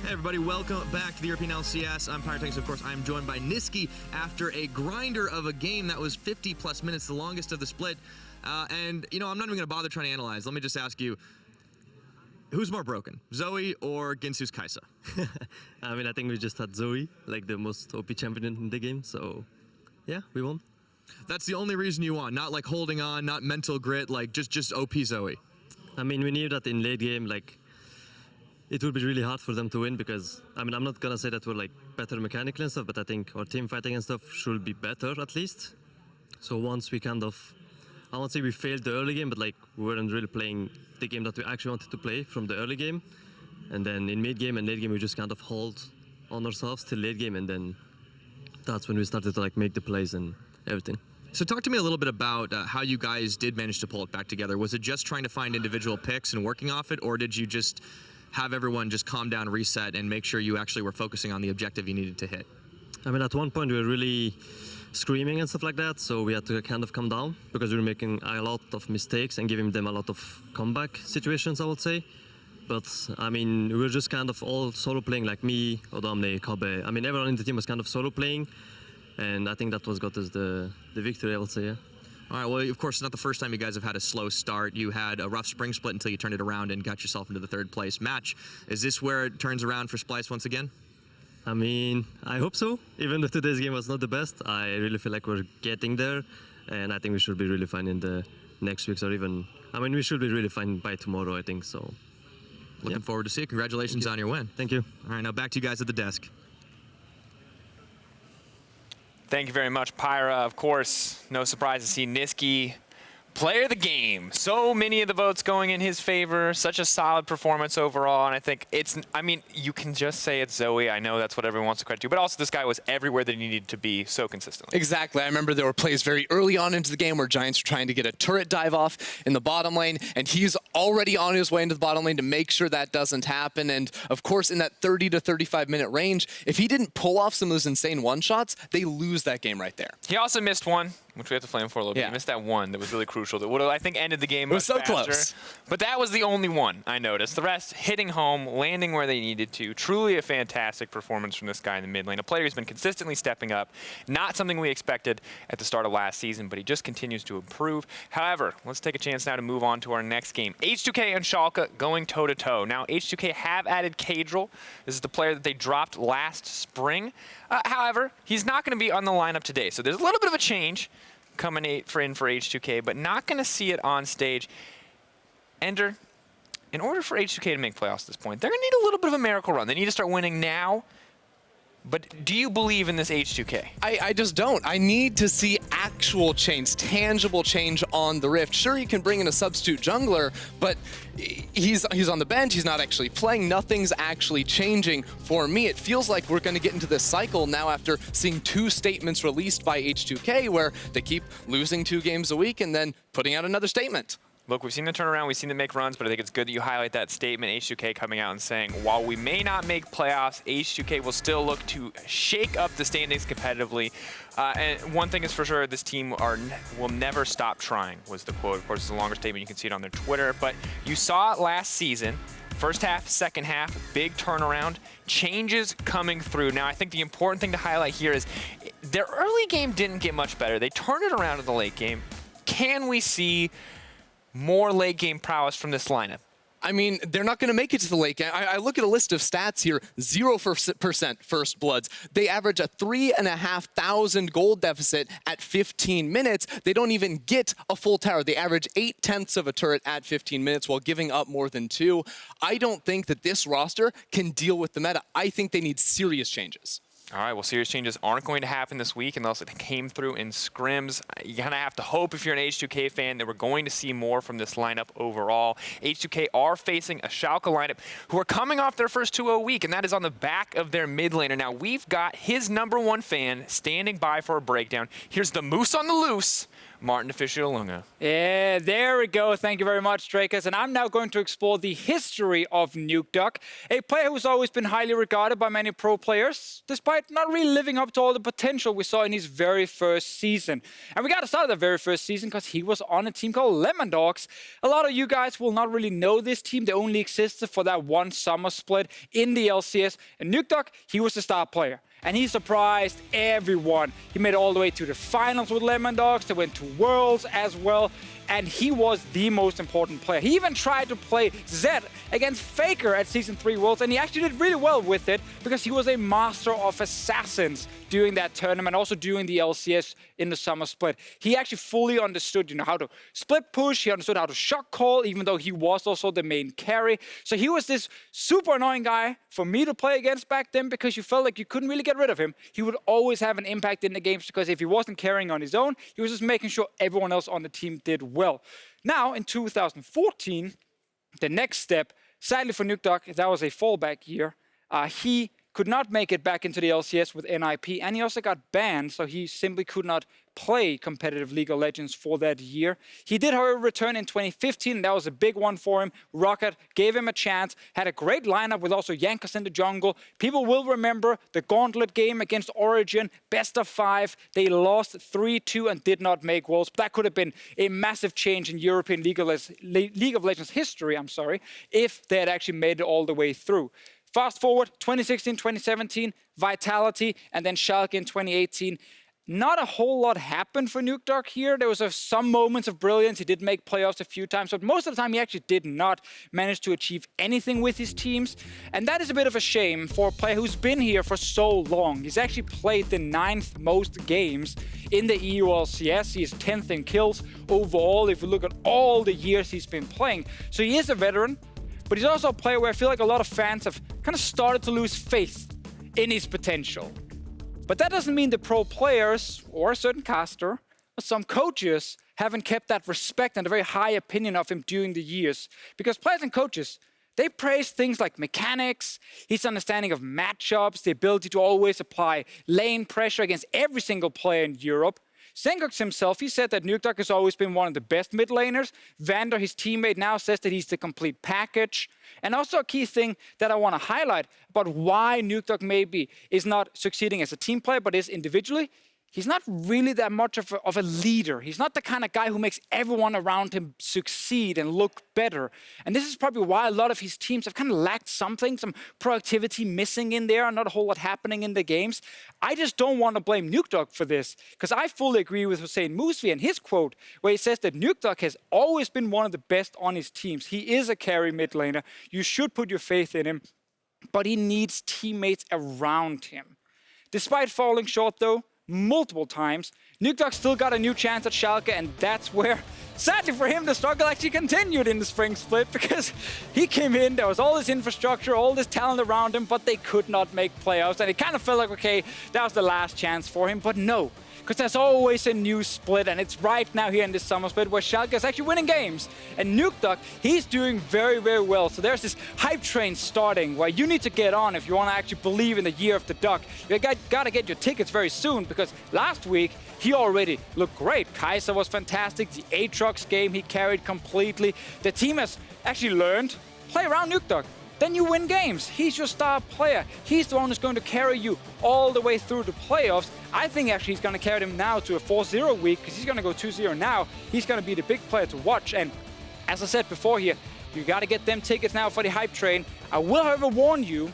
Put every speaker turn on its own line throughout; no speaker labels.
Hey everybody, welcome back to the European LCS. I'm Piratechnics, of course. I'm joined by Niski after a grinder of a game that was 50 plus minutes, the longest of the split. And, you know, I'm not even going to bother trying to analyze. Let me just ask you, who's more broken, Zoe or Ginsu's Kai'Sa?
I mean, I think we just had Zoe, like the most OP champion in the game, so yeah, we won.
That's the only reason you won, not like holding on, not mental grit, like just OP Zoe.
I mean, we knew that in late game, like, it would be really hard for them to win because, I mean, I'm not gonna say that we're like better mechanically and stuff, but I think our team fighting and stuff should be better at least. So once we kind of, I won't say we failed the early game, but like we weren't really playing the game that we actually wanted to play from the early game. And then in mid game and late game, we just kind of hold on ourselves till late game, and then that's when we started to like make the plays and everything.
So talk to me a little bit about how you guys did manage to pull it back together. Was it just trying to find individual picks and working off it, or did you just have everyone just calm down, reset, and make sure you actually were focusing on the objective you needed to hit?
I mean, at one point we were really screaming and stuff like that, so we had to kind of calm down because we were making a lot of mistakes and giving them a lot of comeback situations, I would say. But, I mean, we were just kind of all solo playing, like me, Odamne, Kabe. I mean, everyone in the team was kind of solo playing, and I think that was got us the victory, I would say, yeah.
All right, well, of course, it's not the first time you guys have had a slow start. You had a rough spring split until you turned it around and got yourself into the third place match. Is this where it turns around for Splyce once again?
I mean, I hope so. Even though today's game was not the best, I really feel like we're getting there, and I think we should be really fine in the next weeks, or even, I mean, we should be really fine by tomorrow, I think, so.
Looking forward to see it. Congratulations on your win.
Thank you.
All right, now back to you guys at the desk.
Thank you very much, Pyra. Of course, no surprise to see Niski player of the game. So many of the votes going in his favor. Such a solid performance overall. And I think it's, I mean, you can just say it's Zoe. I know that's what everyone wants to credit to. But also this guy was everywhere that he needed to be so consistently.
Exactly. I remember there were plays very early on into the game where Giants were trying to get a turret dive off in the bottom lane. And he's already on his way into the bottom lane to make sure that doesn't happen. And of course, in that 30 to 35 minute range, if he didn't pull off some of those insane one-shots, they lose that game right there.
He also missed one, which we have to flame for a little bit. He missed that one that was really crucial. That would have, I think, ended the game much faster.
Close.
But that was the only one I noticed. The rest hitting home, landing where they needed to. Truly a fantastic performance from this guy in the mid lane. A player who's been consistently stepping up. Not something we expected at the start of last season, but he just continues to improve. However, let's take a chance now to move on to our next game. H2k and Schalke going toe-to-toe. Now, H2k have added Kadril. This is the player that they dropped last spring. However, he's not going to be on the lineup today, so there's a little bit of a change coming in for H2k, but not going to see it on stage. Ender, in order for H2k to make playoffs at this point, they're going to need a little bit of a miracle run. They need to start winning now. But do you believe in this H2k?
I just don't. I need to see actual change, tangible change on the Rift. Sure, you can bring in a substitute jungler, but he's on the bench. He's not actually playing. Nothing's actually changing for me. It feels like we're going to get into this cycle now after seeing 2 statements released by H2k where they keep losing 2 games a week and then putting out another statement.
Look, we've seen them turn around, we've seen them make runs, but I think it's good that you highlight that statement, H2k coming out and saying, while we may not make playoffs, H2k will still look to shake up the standings competitively. And one thing is for sure, this team will never stop trying, was the quote. Of course, it's a longer statement, you can see it on their Twitter. But you saw it last season, first half, second half, big turnaround, changes coming through. Now, I think the important thing to highlight here is their early game didn't get much better. They turned it around in the late game. Can we see more late game prowess from this lineup?
I mean, they're not going to make it to the late game. I look at a list of stats here, 0% first bloods. They average a 3,500 gold deficit at 15 minutes. They don't even get a full tower. They average 0.8 of a turret at 15 minutes while giving up more than 2. I don't think that this roster can deal with the meta. I think they need serious changes.
All right, well, serious changes aren't going to happen this week unless it came through in scrims. You kind of have to hope, if you're an H2k fan, that we're going to see more from this lineup overall. H2k are facing a Schalke lineup who are coming off their first 2-0 week, and that is on the back of their mid laner. Now, we've got his #1 fan standing by for a breakdown. Here's the moose on the loose Martin Deficio Lunga.
Yeah, there we go. Thank you very much, Drakos. And I'm now going to explore the history of Nukeduck, a player who's always been highly regarded by many pro players, despite not really living up to all the potential we saw in his very first season. And we got to start that very first season because he was on a team called Lemondogs. A lot of you guys will not really know this team. They only existed for that one summer split in the LCS. And Nukeduck, he was the star player. And he surprised everyone. He made it all the way to the finals with Lemondogs. They went to Worlds as well. And he was the most important player. He even tried to play Zed against Faker at Season 3 Worlds, and he actually did really well with it because he was a master of assassins during that tournament, also during the LCS in the summer split. He actually fully understood, how to split push. He understood how to shock call, even though he was also the main carry. So he was this super annoying guy for me to play against back then because you felt like you couldn't really get rid of him. He would always have an impact in the games because if he wasn't carrying on his own, he was just making sure everyone else on the team did well. Now, in 2014, the next step, sadly for Nukeduck, that was a fallback year. He could not make it back into the LCS with NIP, and he also got banned, so he simply could not play competitive League of Legends for that year. He did, however, return in 2015, and that was a big one for him. Rocket gave him a chance, had a great lineup with also Jankos in the jungle. People will remember the Gauntlet game against Origin, best of 5. They lost 3-2 and did not make Worlds. That could have been a massive change in European League of Legends history, if they had actually made it all the way through. Fast forward, 2016, 2017, Vitality, and then Schalke in 2018. Not a whole lot happened for Nukeduck here. There was some moments of brilliance. He did make playoffs a few times, but most of the time he actually did not manage to achieve anything with his teams. And that is a bit of a shame for a player who's been here for so long. He's actually played the 9th most games in the EU LCS. He's 10th in kills overall if you look at all the years he's been playing. So he is a veteran, but he's also a player where I feel like a lot of fans have kind of started to lose faith in his potential. But that doesn't mean the pro players or a certain caster or some coaches haven't kept that respect and a very high opinion of him during the years. Because players and coaches, they praise things like mechanics, his understanding of matchups, the ability to always apply lane pressure against every single player in Europe. Sengox himself, he said that Nukeduck has always been one of the best mid laners. VandeR, his teammate, now says that he's the complete package. And also a key thing that I want to highlight about why Nukeduck maybe is not succeeding as a team player, but is individually. He's not really that much of a leader. He's not the kind of guy who makes everyone around him succeed and look better. And this is probably why a lot of his teams have kind of lacked something, some proactivity missing in there, not a whole lot happening in the games. I just don't want to blame Nukeduck for this, because I fully agree with Hussein Mousvi and his quote, where he says that Nukeduck has always been one of the best on his teams. He is a carry mid laner. You should put your faith in him, but he needs teammates around him. Despite falling short, though, multiple times, Nukeduck still got a new chance at Schalke, and that's where, sadly for him, the struggle actually continued in the spring split, because he came in, there was all this infrastructure, all this talent around him, but they could not make playoffs, and it kind of felt like, okay, that was the last chance for him, but no. Because there's always a new split, and it's right now here in this summer split where Schalke is actually winning games. And Nukeduck, he's doing very, very well. So there's this hype train starting where you need to get on if you want to actually believe in the year of the duck. You got to get your tickets very soon, because last week, he already looked great. Kaiser was fantastic. The Aatrox game, he carried completely. The team has actually learned, play around Nukeduck. Then you win games. He's your star player. He's the one who's going to carry you all the way through the playoffs. I think actually he's going to carry them now to a 4-0 week, because he's going to go 2-0 now. He's going to be the big player to watch. And as I said before here, you got to get them tickets now for the hype train. I will, however, warn you,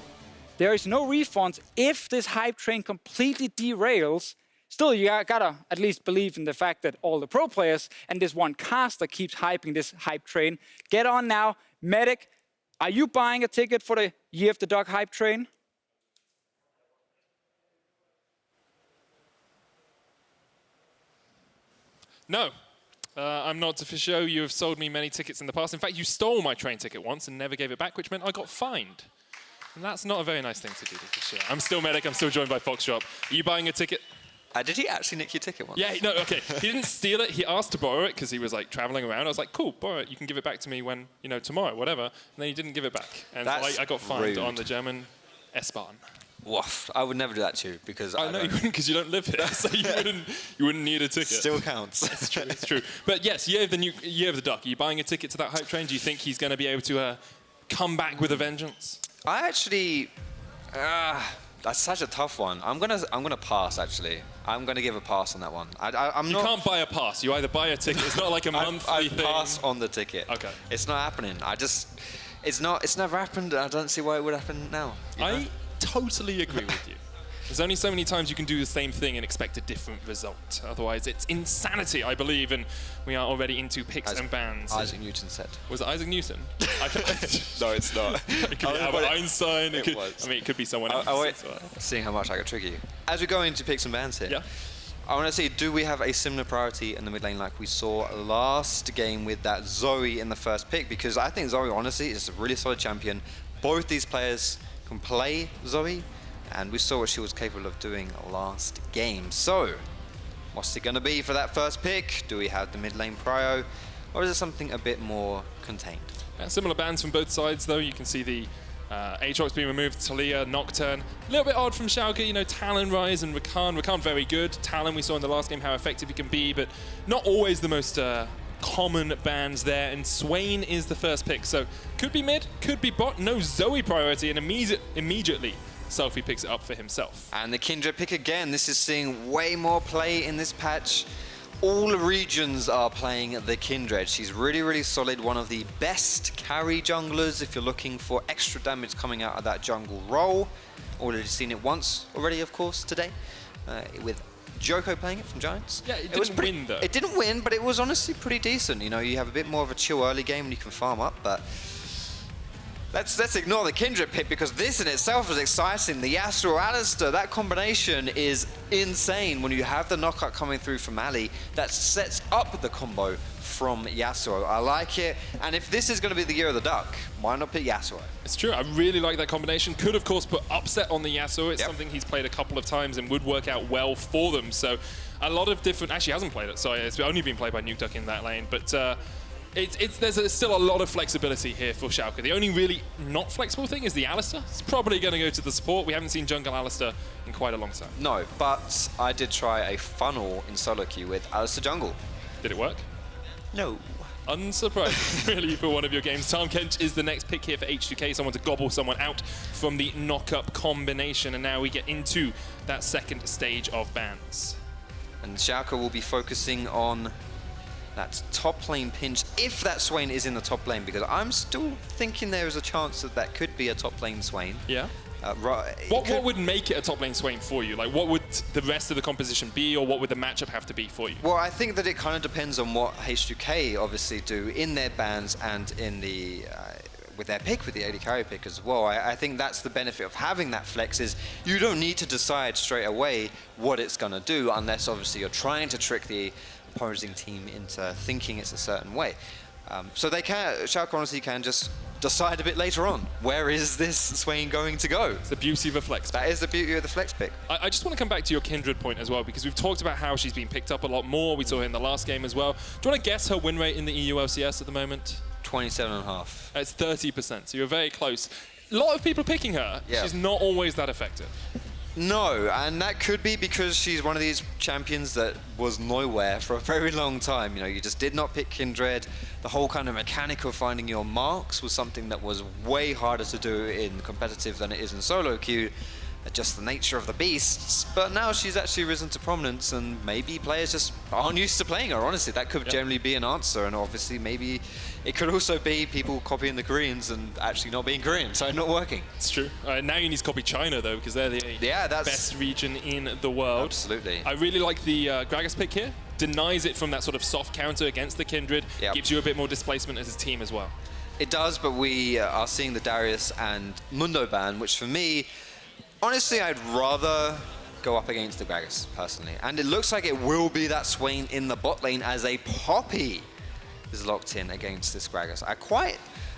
there is no refunds if this hype train completely derails. Still, you gotta at least believe in the fact that all the pro players and this one caster keeps hyping this hype train. Get on now. Medic, are you buying a ticket for the Year of the Dog hype train?
No, I'm not Deficio. You have sold me many tickets in the past. In fact, you stole my train ticket once and never gave it back, which meant I got fined. And that's not a very nice thing to do, Deficio. I'm still Medic. I'm still joined by Foxdrop. Are you buying a ticket?
Did he actually nick your ticket once?
Yeah, no, okay. He didn't steal it. He asked to borrow it because he was like traveling around. I was like, cool, borrow it. You can give it back to me when, tomorrow, whatever. And then he didn't give it back. And so I got fined on the German S-Bahn.
Woof. I would never do that to you because
I know you wouldn't because you don't live here, so you wouldn't need a ticket.
Still counts.
It's true, it's true. But yes, year of the Duck. Are you buying a ticket to that hype train? Do you think he's going to be able to come back with a vengeance?
I actually, that's such a tough one. I'm gonna pass actually. I'm gonna give a pass on that one.
You can't buy a pass. You either buy a ticket. It's not like a monthly thing.
I pass on the ticket.
Okay.
It's not happening. It's never happened. I don't see why it would happen now.
I totally agree with you. There's only so many times you can do the same thing and expect a different result. Otherwise, it's insanity, I believe, and we are already into picks and bans.
Isaac Newton said.
Was it Isaac Newton?
No, it's not.
It could be Albert Einstein.
It
could be someone else.
Wait, seeing how much I got tricky. As we go into picks and bans here,
yeah.
I want to see, do we have a similar priority in the mid lane like we saw last game with that Zoe in the first pick? Because I think Zoe, honestly, is a really solid champion. Both these players can play Zoe, and we saw what she was capable of doing last game. So, what's it going to be for that first pick? Do we have the mid lane prio, or is it something a bit more contained?
Similar bans from both sides, though. You can see the Aatrox being removed, Talia, Nocturne. A little bit odd from Schalke, you know, Talon Rise and Rakan. Rakan very good. Talon, we saw in the last game how effective he can be, but not always the most common bans there. And Swain is the first pick, so could be mid, could be bot. No Zoe priority, and immediately Selfie picks it up for himself.
And the Kindred pick again. This is seeing way more play in this patch. All regions are playing the Kindred. She's really, really solid. One of the best carry junglers if you're looking for extra damage coming out of that jungle role. Already seen it once already, of course, today with Joko playing it from Giants.
Yeah, it didn't win, though.
It didn't win, but it was honestly pretty decent. You know, you have a bit more of a chill early game and you can farm up, but let's ignore the Kindred pick because this in itself is exciting. The Yasuo Alistar, that combination is insane when you have the knockout coming through from Ali. That sets up the combo from Yasuo. I like it. And if this is going to be the year of the Duck, why not pick Yasuo?
It's true. I really like that combination. Could, of course, put Upset on the Yasuo. It's something he's played a couple of times and would work out well for them. So a lot of different... Actually, hasn't played it. Sorry, it's only been played by Nukeduck in that lane. But there's still a lot of flexibility here for Schalke. The only really not flexible thing is the Alistar. It's probably going to go to the support. We haven't seen jungle Alistar in quite a long time.
No, but I did try a funnel in solo queue with Alistar jungle.
Did it work?
No.
Unsurprising, really, for one of your games. Tahm Kench is the next pick here for H2k, someone to gobble someone out from the knock-up combination. And now we get into that second stage of bans.
And Schalke will be focusing on that top lane pinch, if that Swain is in the top lane, because I'm still thinking there is a chance that that could be a top lane Swain.
Yeah. What would make it a top lane Swain for you? Like, what would the rest of the composition be, or what would the matchup have to be for you?
Well, I think that it kind of depends on what H2k obviously do in their bans and in the with their pick, with the AD carry pick as well. I think that's the benefit of having that flex, is you don't need to decide straight away what it's going to do, unless obviously you're trying to trick the opposing team into thinking it's a certain way. So they can, Schalke honestly can just decide a bit later on, where is this Swain going to go?
It's the beauty of a flex pick.
That is the beauty of the flex pick.
I just want to come back to your Kindred point as well, because we've talked about how she's been picked up a lot more. We saw her in the last game as well. Do you want to guess her win rate in the EU LCS at the moment?
27.5.
It's 30%, so you're very close. A lot of people picking her.
Yeah.
She's not always that effective.
No, and that could be because she's one of these champions that was nowhere for a very long time. You know, you just did not pick Kindred. The whole kind of mechanic of finding your marks was something that was way harder to do in competitive than it is in solo queue. Just the nature of the beasts. But now she's actually risen to prominence, and maybe players just aren't used to playing her, honestly. That could generally be an answer, and obviously maybe it could also be people copying the Koreans and actually not being Korean, so not working.
It's true. Now you need to copy China, though, because they're the best region in the world.
Absolutely.
I really like the Gragas pick here. Denies it from that sort of soft counter against the Kindred. Gives you a bit more displacement as a team as well.
It does, but we are seeing the Darius and Mundo ban, which for me, honestly, I'd rather go up against the Gragas, personally. And it looks like it will be that Swain in the bot lane as a Poppy is locked in against this Gragas.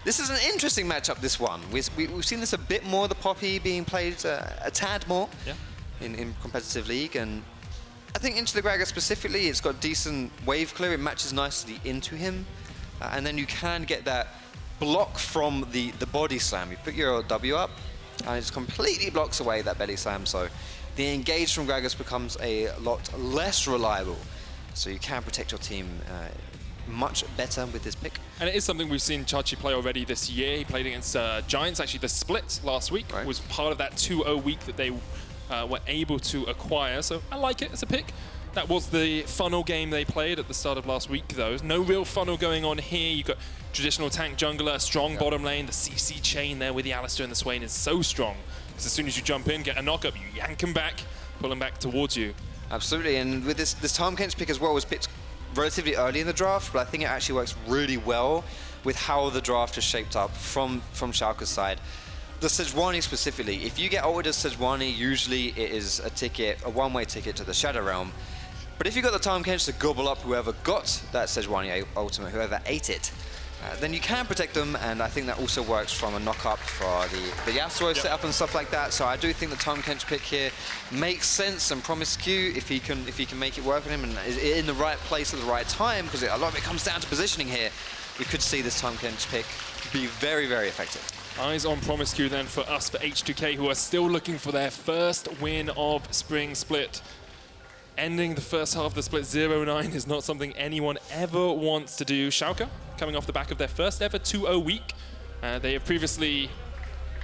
This is an interesting matchup, this one. We've seen this a bit more, the Poppy being played a tad more in competitive league. And I think into the Gragas specifically, it's got decent wave clear. It matches nicely into him. And then you can get that block from the body slam. You put your W up, and it just completely blocks away that belly slam. So the engage from Gragas becomes a lot less reliable. So you can protect your team much better with this pick.
And it is something we've seen Chachi play already this year. He played against Giants. Actually, the split last week was part of that 2-0 week that they were able to acquire. So I like it as a pick. That was the funnel game they played at the start of last week, though. No real funnel going on here. You've got traditional tank jungler, strong bottom lane. The CC chain there with the Alistar and the Swain is so strong. Because as soon as you jump in, get a knock-up, you yank him back, pull him back towards you.
Absolutely, and with this Tahm Kench pick as well was picked relatively early in the draft, but I think it actually works really well with how the draft is shaped up from Schalke's side. The Sejuani specifically, if you get ulted as Sejuani, usually it is a one-way ticket to the Shadow Realm. But if you got the Tahm Kench to gobble up whoever got that Sejuani ultimate, whoever ate it, then you can protect them, and I think that also works from a knock-up for the Yasuo setup and stuff like that. So I do think the Tahm Kench pick here makes sense, and Promisq, if he can make it work on him and is in the right place at the right time, because a lot of it comes down to positioning here, we could see this Tahm Kench pick be very, very effective.
Eyes on Promisq then for us, for H2k, who are still looking for their first win of Spring Split. Ending the first half of the split 0-9 is not something anyone ever wants to do. Schalke, coming off the back of their first ever 2-0 week. They have previously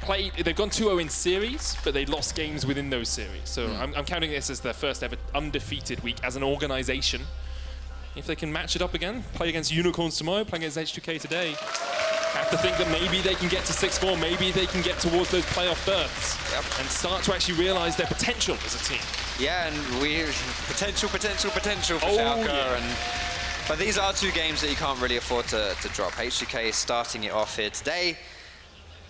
played, they've gone 2-0 in series, but they lost games within those series. So I'm counting this as their first ever undefeated week as an organization. If they can match it up again, play against Unicorns tomorrow, play against H2k today, have to think that maybe they can get to 6-4, maybe they can get towards those playoff berths and start to actually realize their potential as a team.
Yeah, and potential for Schalke.
Yeah.
But these are two games that you can't really afford to drop. H2k is starting it off here today.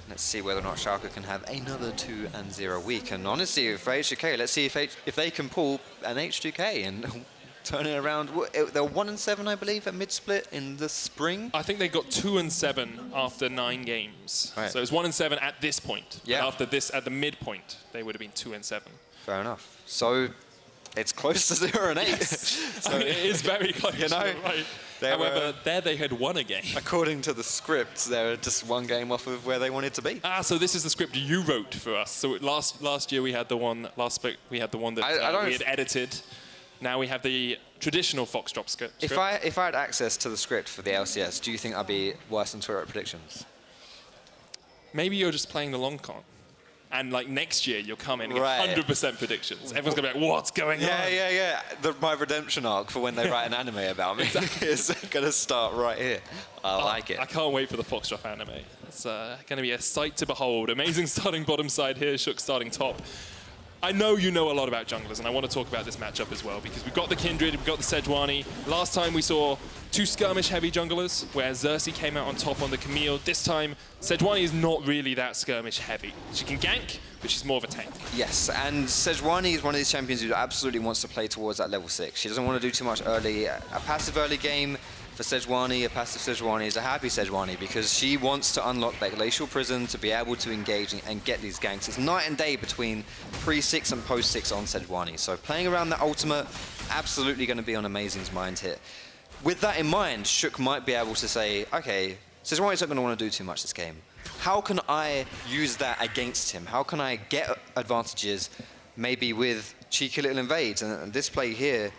Let's see whether or not Schalke can have another 2-0 week. And honestly, for H2k, let's see if they can pull an H2k and turn it around. They're 1-7, I believe, at mid-split in the spring.
I think they got 2-7 after 9 games.
Right.
So it was 1-7 at this point.
Yeah.
But after this, at the midpoint, they would have been 2-7.
Fair enough. So it's close to 0-8. So
I mean, it is very close.
You know,
right.
they
However, there they had won a game.
According to the script, they're just one game off of where they wanted to be.
So this is the script you wrote for us. So last year we had the one, we had the one that we had edited. Now we have the traditional Foxdrop script.
If I had access to the script for the LCS, do you think I'd be worse than Twitter predictions?
Maybe you're just playing the long con. And like next year, you'll come in and get 100% predictions. Everyone's going to be like, what's going on?
Yeah. My redemption arc for when they write an anime about me is going to start right here. I like it.
I can't wait for the Foxdrop anime. It's going to be a sight to behold. Amazing starting bottom side here, Shook starting top. I know you know a lot about junglers, and I want to talk about this matchup as well, because we've got the Kindred, we've got the Sejuani. Last time we saw 2 skirmish-heavy junglers, where Xerxes came out on top on the Camille. This time, Sejuani is not really that skirmish-heavy. She can gank, but she's more of a tank.
Yes, and Sejuani is one of these champions who absolutely wants to play towards that level 6. She doesn't want to do too much early. A passive early game for Sejuani, a passive Sejuani is a happy Sejuani, because she wants to unlock that glacial prison to be able to engage and get these ganks. It's night and day between pre-6 and post-6 on Sejuani. So playing around that ultimate, absolutely going to be on Amazing's mind here. With that in mind, Shook might be able to say, okay, Sejuani's not going to want to do too much this game. How can I use that against him? How can I get advantages, maybe with cheeky little invades? And this play here,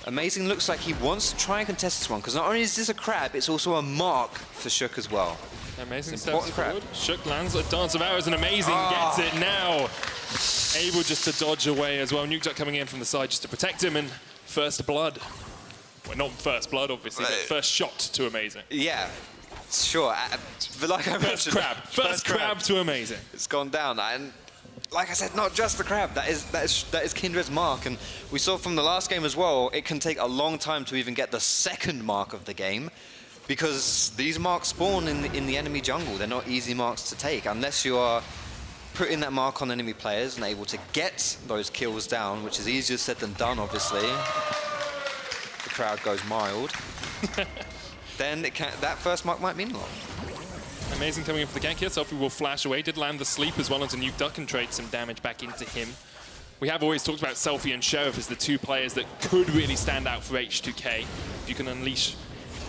Amazing looks like he wants to try and contest this one, because not only is this a crab, it's also a mark for Shook as well.
Amazing steps forward. Shook lands a Dance of Arrows, and Amazing gets it now. Able just to dodge away as well. Nukeduck coming in from the side just to protect him, and first blood. Well, not first blood, obviously, but first shot to Amazing.
Yeah, sure. But like I mentioned,
first crab to Amazing.
It's gone down, and like I said, not just the crab. That is Kindred's mark, and we saw from the last game as well. It can take a long time to even get the second mark of the game, because these marks spawn in the enemy jungle. They're not easy marks to take unless you are putting that mark on enemy players and able to get those kills down, which is easier said than done, obviously. The crowd goes mild. Then that first mark might mean a lot.
Amazing coming in for the gank here. Selfie will flash away. Did land the sleep as well onto Nukeduck and trade some damage back into him. We have always talked about Selfie and Sheriff as the 2 players that could really stand out for H2k. If you can unleash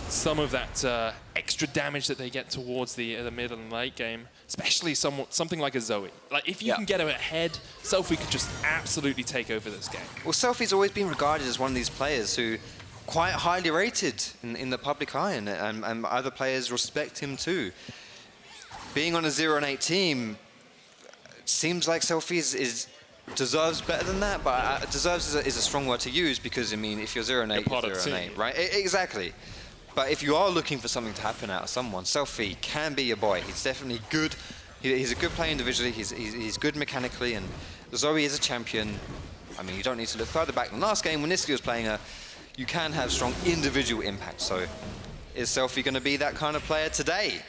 some of that extra damage that they get towards the mid and late game, especially something like a Zoe. Like, if you can get her ahead, Selfie could just absolutely take over this game.
Well, Selfie's always been regarded as one of these players who quite highly rated in the public eye, and other players respect him too. Being on a 0-8 team, it seems like Selfie deserves better than that, but deserves is a strong word to use, because, I mean, if you're 0-8, you're 0-8, right? Exactly. But if you are looking for something to happen out of someone, Selfie can be your boy. He's definitely good. He's a good player individually. He's good mechanically, and Zoe is a champion. I mean, you don't need to look further back than last game when Niski was playing her. You can have strong individual impact. So is Selfie going to be that kind of player today?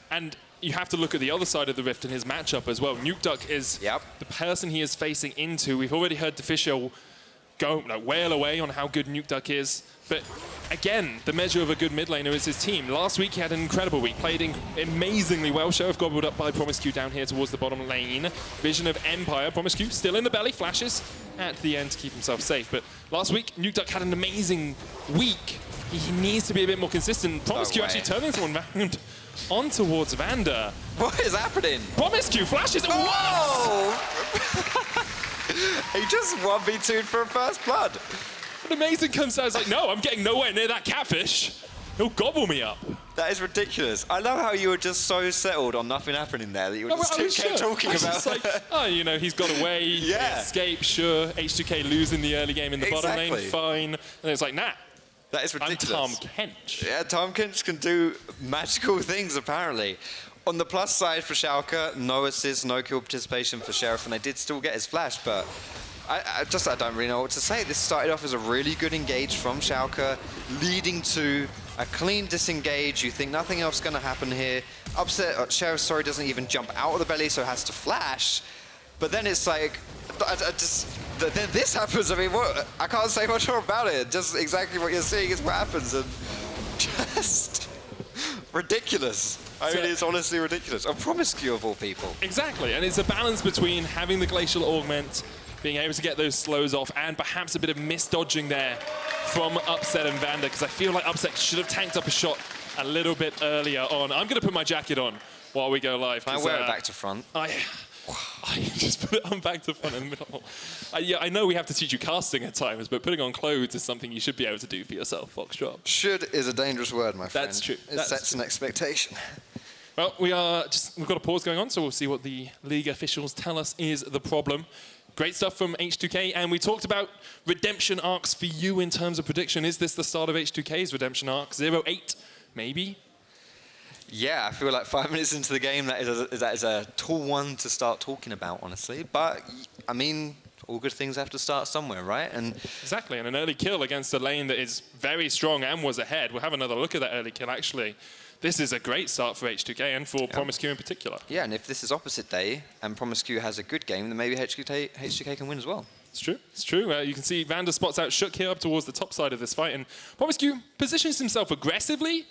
And you have to look at the other side of the rift in his matchup as well. Nukeduck is the person he is facing into. We've already heard Deficio go wail away on how good Nukeduck is. But again, the measure of a good mid laner is his team. Last week he had an incredible week, played amazingly well. Sheriff gobbled up by Promisq down here towards the bottom lane. Vision of Empire. Promisq still in the belly, flashes at the end to keep himself safe. But last week, Nukeduck had an amazing week. He needs to be a bit more consistent. Promisq actually turning someone around on towards VandeR.
What is happening?
Promisq flashes.
Whoa! He just 1v2'd for a first blood.
But Amazing comes out, it's like, no, I'm getting nowhere near that catfish. He'll gobble me up.
That is ridiculous. I love how you were just so settled on nothing happening there that you were just kept talking about.
It's like, oh, you know, he's got away, escape, sure. H2k losing the early game in the bottom lane, fine. And it's like, nah.
That is ridiculous.
I'm Tahm Kench.
Yeah, Tahm Kench can do magical things, apparently. On the plus side for Schalke, no assist, no kill participation for Sheriff, and they did still get his flash, but I don't really know what to say. This started off as a really good engage from Schalke, leading to a clean disengage. You think nothing else is going to happen here. Upset, Sheriff, sorry, doesn't even jump out of the belly, so has to flash. But then it's like, then this happens. I mean, what? I can't say much more about it. Just exactly what you're seeing is what happens, and just ridiculous. I mean, it's honestly ridiculous. A Promisq of all people.
Exactly, and it's a balance between having the Glacial Augment, being able to get those slows off, and perhaps a bit of misdodging there from Upset and VandeR, because I feel like Upset should have tanked up a shot a little bit earlier on. I'm going to put my jacket on while we go live.
Can I wear it back to front?
I just put it on back to front in the middle. Yeah, I know we have to teach you casting at times, but putting on clothes is something you should be able to do for yourself, Foxdrop.
Should is a dangerous word, my friend.
That's true.
It sets an expectation.
Well, we've got a pause going on, so we'll see what the league officials tell us is the problem. Great stuff from H2k, and we talked about redemption arcs for you in terms of prediction. Is this the start of H2k's redemption arc? 0-8, maybe?
Yeah, I feel like 5 minutes into the game, that is a tall one to start talking about, honestly. But, I mean, all good things have to start somewhere, right? And
exactly, and an early kill against a lane that is very strong and was ahead. We'll have another look at that early kill, actually. This is a great start for H2k and for Promisq in particular. Yeah,
and if this is opposite day and Promisq has a good game, then maybe H2k can win as well.
It's true. It's true. You can see VandeR spots out Shook here up towards the top side of this fight, and Promisq positions himself aggressively,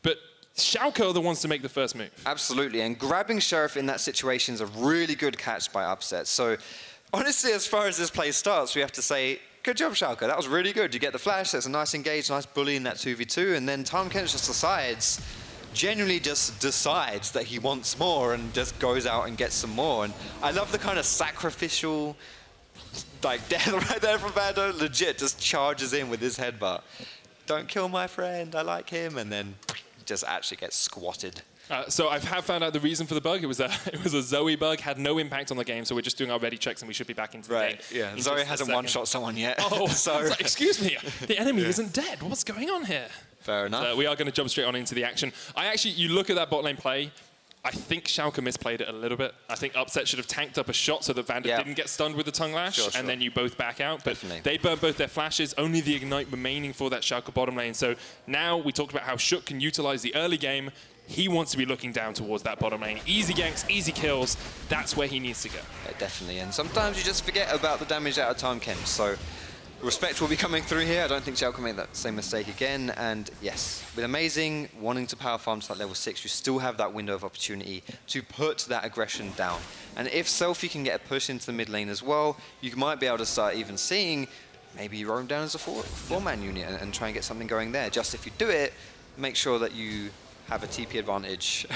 but Schalke are the ones to make the first move.
Absolutely, and grabbing Sheriff in that situation is a really good catch by Upset. So, honestly, as far as this play starts, we have to say, good job, Schalke. That was really good. You get the flash, that's a nice engage, nice bully in that 2v2, and then Tahm Kench just genuinely decides that he wants more and just goes out and gets some more. And I love the kind of sacrificial, like, death right there from VandeR. Legit, just charges in with his headbutt. Don't kill my friend, I like him, and then just actually gets squatted.
So I have found out the reason for the bug. It was a Zoe bug, had no impact on the game, so we're just doing our ready checks and we should be back into the game.
Yeah, Zoe hasn't one-shot someone yet.
Oh, so like, excuse me, the enemy isn't dead. What's going on here?
Fair enough.
We are going to jump straight on into the action. You look at that bot lane play, I think Schalke misplayed it a little bit. I think Upset should have tanked up a shot so that VandeR didn't get stunned with the tongue lash, and then you both back out. But they burned both their flashes, only the ignite remaining for that Schalke bottom lane. So now we talked about how Shook can utilize the early game. He wants to be looking down towards that bottom lane. Easy ganks, easy kills. That's where he needs to go.
Yeah, definitely. And sometimes you just forget about the damage out of Tahm Kench. So respect will be coming through here. I don't think Schalke make that same mistake again. And yes, with Amazing wanting to power farm to that level 6, you still have that window of opportunity to put that aggression down. And if Selfie can get a push into the mid lane as well, you might be able to start even seeing maybe you roam down as a four-man unit and try and get something going there. Just if you do it, make sure that you have a TP advantage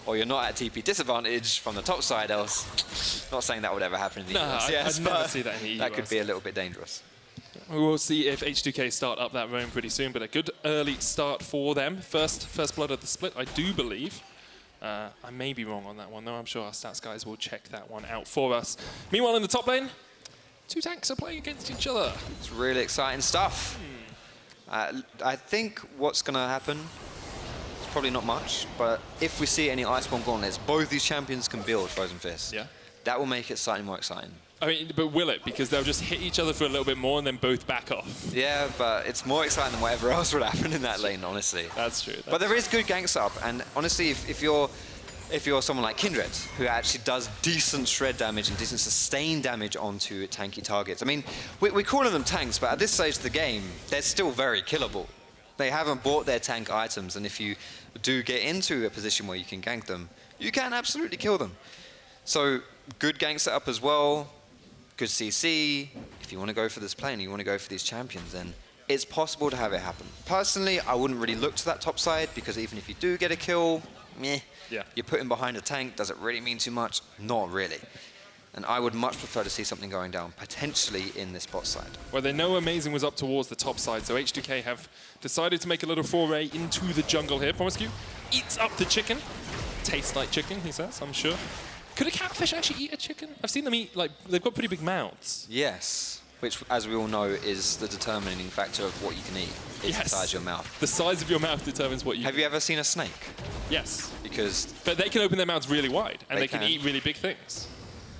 or you're not at TP disadvantage from the top side, else. Not saying that would ever happen in the LCS,
I'd never see that in the
that could be a little bit dangerous.
We will see if H2k start up that roam pretty soon, but a good early start for them. First blood of the split, I do believe. I may be wrong on that one, though. I'm sure our stats guys will check that one out for us. Meanwhile, in the top lane, two tanks are playing against each other.
It's really exciting stuff. I think what's going to happen is probably not much, but if we see any Iceborne gauntlets, both these champions can build Frozen Fist.
Yeah.
That will make it slightly more exciting.
I mean, but will it? Because they'll just hit each other for a little bit more and then both back off.
Yeah, but it's more exciting than whatever else would happen in that lane, honestly.
That's true.
But there is good gank setup, and honestly, if you're someone like Kindred, who actually does decent shred damage and decent sustained damage onto tanky targets. I mean, we're calling them tanks, but at this stage of the game, they're still very killable. They haven't bought their tank items, and if you do get into a position where you can gank them, you can absolutely kill them. So, good gank setup as well, good CC. If you want to go for this plane, you want to go for these champions, then it's possible to have it happen. Personally, I wouldn't really look to that top side, because even if you do get a kill, meh.
Yeah.
You're putting behind a tank, does it really mean too much? Not really. And I would much prefer to see something going down, potentially in this bot side.
Well, they know Amazing was up towards the top side, so H2k have decided to make a little foray into the jungle here. Promisq eats up the chicken. Tastes like chicken, he says, I'm sure. Could a catfish actually eat a chicken? I've seen them eat, like, they've got pretty big mouths.
Yes, which, as we all know, is the determining factor of what you can eat. It's the size of your mouth.
The size of your mouth determines what you
Have you ever seen a snake?
Yes.
Because...
But they can open their mouths really wide, and they can
can.
eat really big things.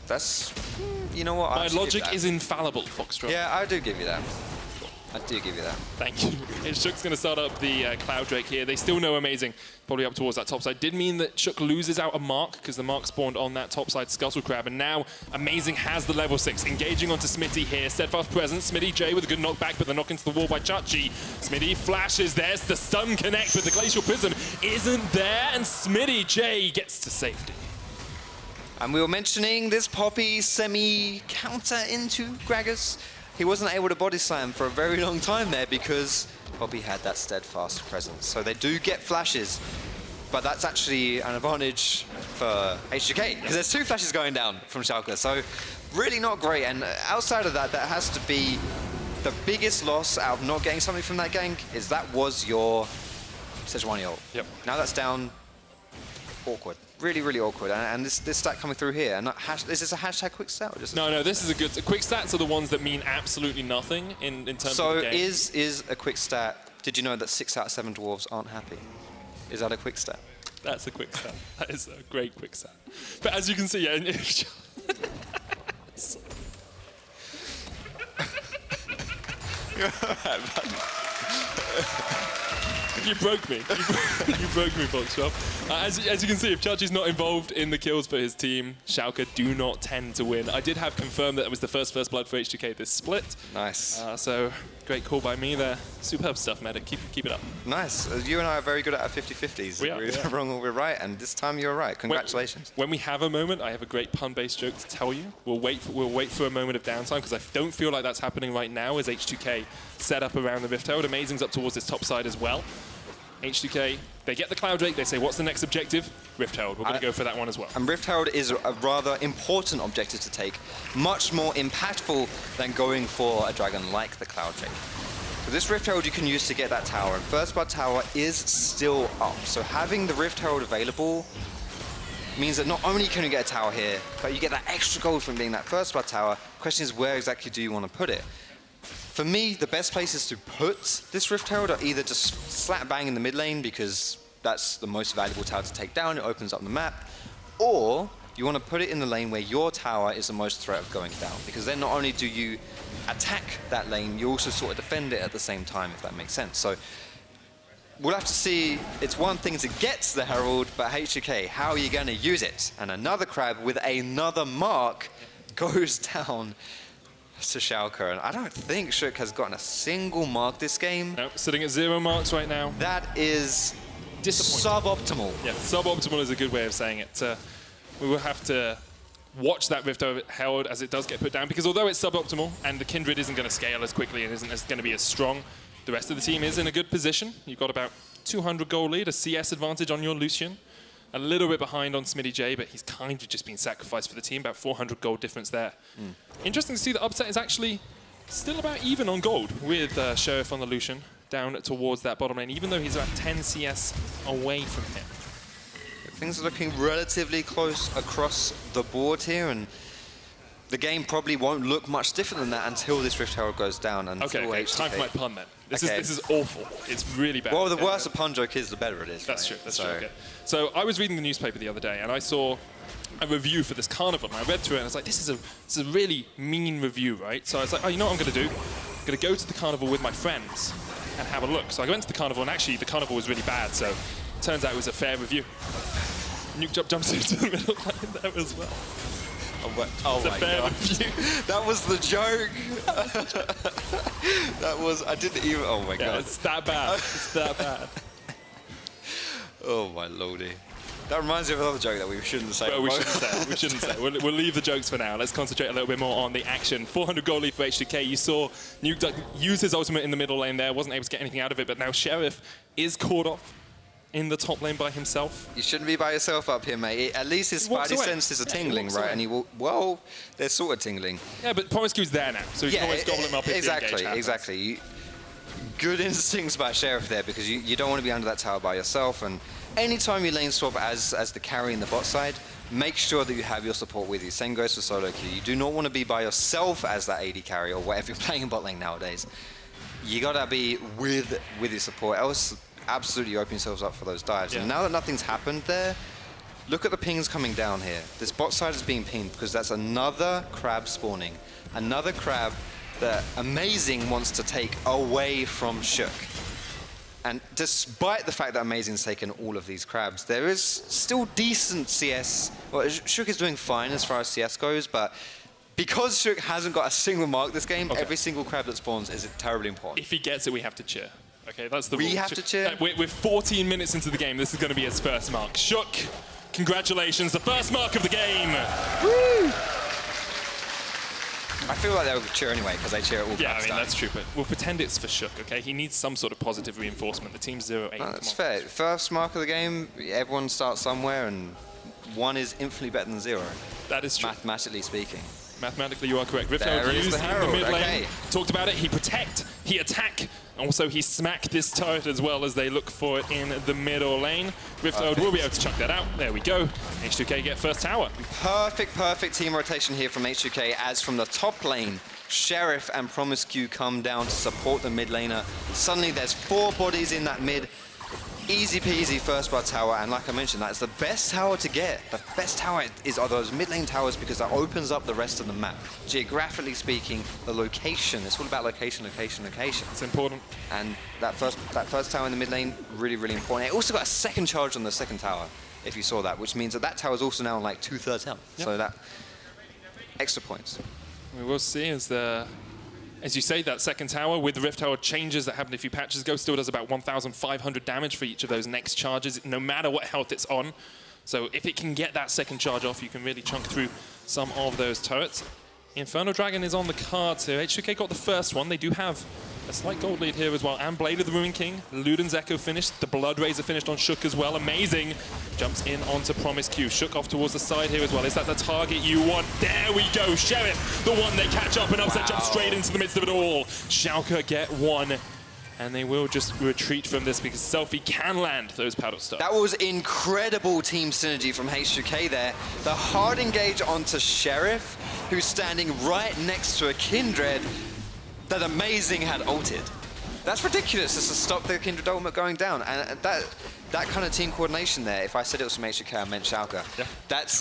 That's... You know what?
My logic is infallible, Foxdrop.
Yeah, I do give you that. I do give you that.
Thank you. Shook's going to start up the Cloud Drake here. They still know Amazing, probably up towards that top side. Did mean that Shook loses out a Mark, because the Mark spawned on that top side Scuttle Crab, and now Amazing has the level 6. Engaging onto Smittyj here. Steadfast presence. Smittyj with a good knockback, but the knock into the wall by Chachi. Smittyj flashes. There's the stun connect, but the Glacial Prism isn't there, and Smittyj gets to safety.
And we were mentioning this Poppy semi-counter into Gragas. He wasn't able to body slam for a very long time there because Poppy had that steadfast presence. So they do get flashes, but that's actually an advantage for H2k because there's 2 flashes going down from Schalke. So really not great. And outside of that, that has to be the biggest loss out of not getting something from that gank is that was your Sejuani ult.
Yep.
Now that's down. Awkward. Really, really awkward. And this stat coming through here. And is this a hashtag quick stat? Or just
No, this is a good... Quick stats are the ones that mean absolutely nothing in terms of the game.
So is a quick stat... Did you know that 6 out of 7 dwarves aren't happy? Is that a quick stat?
That's a quick stat. That is a great quick stat. But as you can see, yeah... You broke me. You broke me, Foxdrop. As you can see, if Chachi's not involved in the kills for his team, Schalke do not tend to win. I did have confirmed that it was the first blood for H2k this split.
Nice.
So, great call by me there. Superb stuff, Medic. Keep it up.
Nice. You and I are very good at our 50-50s.
We are.
We're wrong or we're right, and this time you're right. Congratulations.
When we have a moment, I have a great pun-based joke to tell you. We'll wait for a moment of downtime, because I don't feel like that's happening right now as H2k set up around the Rift Herald. Amazing's up towards this top side as well. H2k, they get the Cloud Drake, they say, what's the next objective? Rift Herald, we're going to go for that one as well.
And Rift Herald is a rather important objective to take, much more impactful than going for a dragon like the Cloud Drake. So this Rift Herald you can use to get that tower, and First Blood Tower is still up. So having the Rift Herald available means that not only can you get a tower here, but you get that extra gold from being that First Blood Tower. The question is, where exactly do you want to put it? For me, the best places to put this Rift Herald are either just slap bang in the mid lane because that's the most valuable tower to take down, it opens up the map, or you want to put it in the lane where your tower is the most threat of going down, because then not only do you attack that lane, you also sort of defend it at the same time, if that makes sense. So we'll have to see. It's one thing to get the Herald, but H2k, how are you going to use it? And another crab with another mark goes down to Schalke, and I don't think Shook has gotten a single mark this game.
Nope, sitting at 0 marks right now.
That is suboptimal.
Yeah, suboptimal is a good way of saying it. We will have to watch that Rift Herald as it does get put down, because although it's suboptimal and the Kindred isn't going to scale as quickly and isn't going to be as strong, the rest of the team is in a good position. You've got about 200 gold lead, a CS advantage on your Lucian. A little bit behind on Smittyj, but he's kind of just been sacrificed for the team. About 400 gold difference there. Interesting to see that Upset is actually still about even on gold with Sheriff on the Lucian down towards that bottom lane, even though he's about 10 CS away from him.
Things are looking relatively close across the board here, and the game probably won't look much different than that until this Rift Herald goes down.
Okay, time for my pun then. This is awful. It's really bad.
Well, the worse a pun joke is, the better it is.
That's true. That's true. Okay. So I was reading the newspaper the other day, and I saw a review for this carnival, and I read through it, and I was like, this is a really mean review, right? So I was like, oh, you know what I'm going to do? I'm going to go to the carnival with my friends and have a look. So I went to the carnival, and actually the carnival was really bad, so it turns out it was a fair review. Nukeduck jumps into the middle line there as well.
Oh my god. That was the joke. That was, I didn't even, oh my god.
It's that bad. It's that bad.
Oh my lordy. That reminds me of another joke that we shouldn't say.
Well, we shouldn't say. We shouldn't say. We'll leave the jokes for now. Let's concentrate a little bit more on the action. 400 gold lead for H2k. You saw Nukeduck use his ultimate in the middle lane there. Wasn't able to get anything out of it, but now Sheriff is caught off in the top lane by himself.
You shouldn't be by yourself up here, mate. At least his spidey senses are tingling, right? And he will, well, they're sort of tingling.
Yeah, but Promisq's there now, so you can always gobble him up if the engage happens.
Exactly. Good instincts by Sheriff there, because you don't want to be under that tower by yourself. And anytime you lane swap as the carry in the bot side, make sure that you have your support with you. Same goes for solo queue. You do not want to be by yourself as that AD carry or whatever you're playing in bot lane nowadays. You gotta be with your support, else absolutely open yourselves up for those dives. Yeah. And now that nothing's happened there, look at the pings coming down here. This bot side is being pinged because that's another crab spawning. Another crab that Amazing wants to take away from Shook. And despite the fact that Amazing's taken all of these crabs, there is still decent CS. Well, Shook is doing fine as far as CS goes, but because Shook hasn't got a single mark this game, every single crab that spawns is terribly important.
If he gets it, we have to cheer. Okay, that's the
rule.
We
have to cheer.
We're 14 minutes into the game. This is going to be his first mark. Shook, congratulations, the first mark of the game.
Woo! I feel like they would cheer anyway because they cheer at all.
Yeah, I mean that's true, but we'll pretend it's for Shook. Okay, he needs some sort of positive reinforcement. The team's 0-8.
That's fair. First mark of the game. Everyone starts somewhere, and 1 is infinitely better than 0.
That is true.
Mathematically speaking.
Mathematically, you are correct. Rift Herald used in the mid lane. Talked about it. He protect, he attack. Also, he smack this turret as well as they look for it in the middle lane. Rift Herald will be able to chuck that out. There we go. H2k get first tower.
Perfect team rotation here from H2k as from the top lane, Sheriff and Promisq come down to support the mid laner. Suddenly, there's 4 bodies in that mid. Easy peasy first blood tower, and like I mentioned, that's the best tower to get. The best tower are those mid lane towers because that opens up the rest of the map. Geographically speaking, the location, it's all about location.
It's important.
And that first tower in the mid lane, really important. It also got a second charge on the second tower, if you saw that, which means that tower is also now on like 2/3 health. Yep. So that extra points.
We will see as you say, that second tower with the Rift Herald changes that happened a few patches ago still does about 1,500 damage for each of those next charges, no matter what health it's on. So if it can get that second charge off, you can really chunk through some of those turrets. Inferno Dragon is on the card, so H2k got the first one. They do have a slight gold lead here as well. And Blade of the Ruin King. Luden's Echo finished. The Blood Razor finished on Shook as well. Amazing. Jumps in onto Promisq. Shook off towards the side here as well. Is that the target you want? There we go. Sheriff, the one they catch up and Upset jump straight into the midst of it all. Schalke get 1. And they will just retreat from this because Selfie can land those paddle stars.
That was incredible team synergy from H2k there. The hard engage onto Sheriff, who's standing right next to a Kindred that Amazing had ulted. That's ridiculous just to stop the Kindred ultimate going down. And that kind of team coordination there, if I said it was from H2k, I meant Schalke. Yeah. That's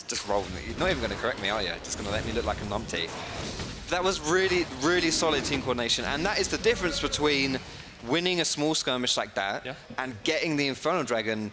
just rolling. You're not even going to correct me, are you? Just going to let me look like a numpty. That was really solid team coordination, and that is the difference between winning a small skirmish like that and getting the Inferno Dragon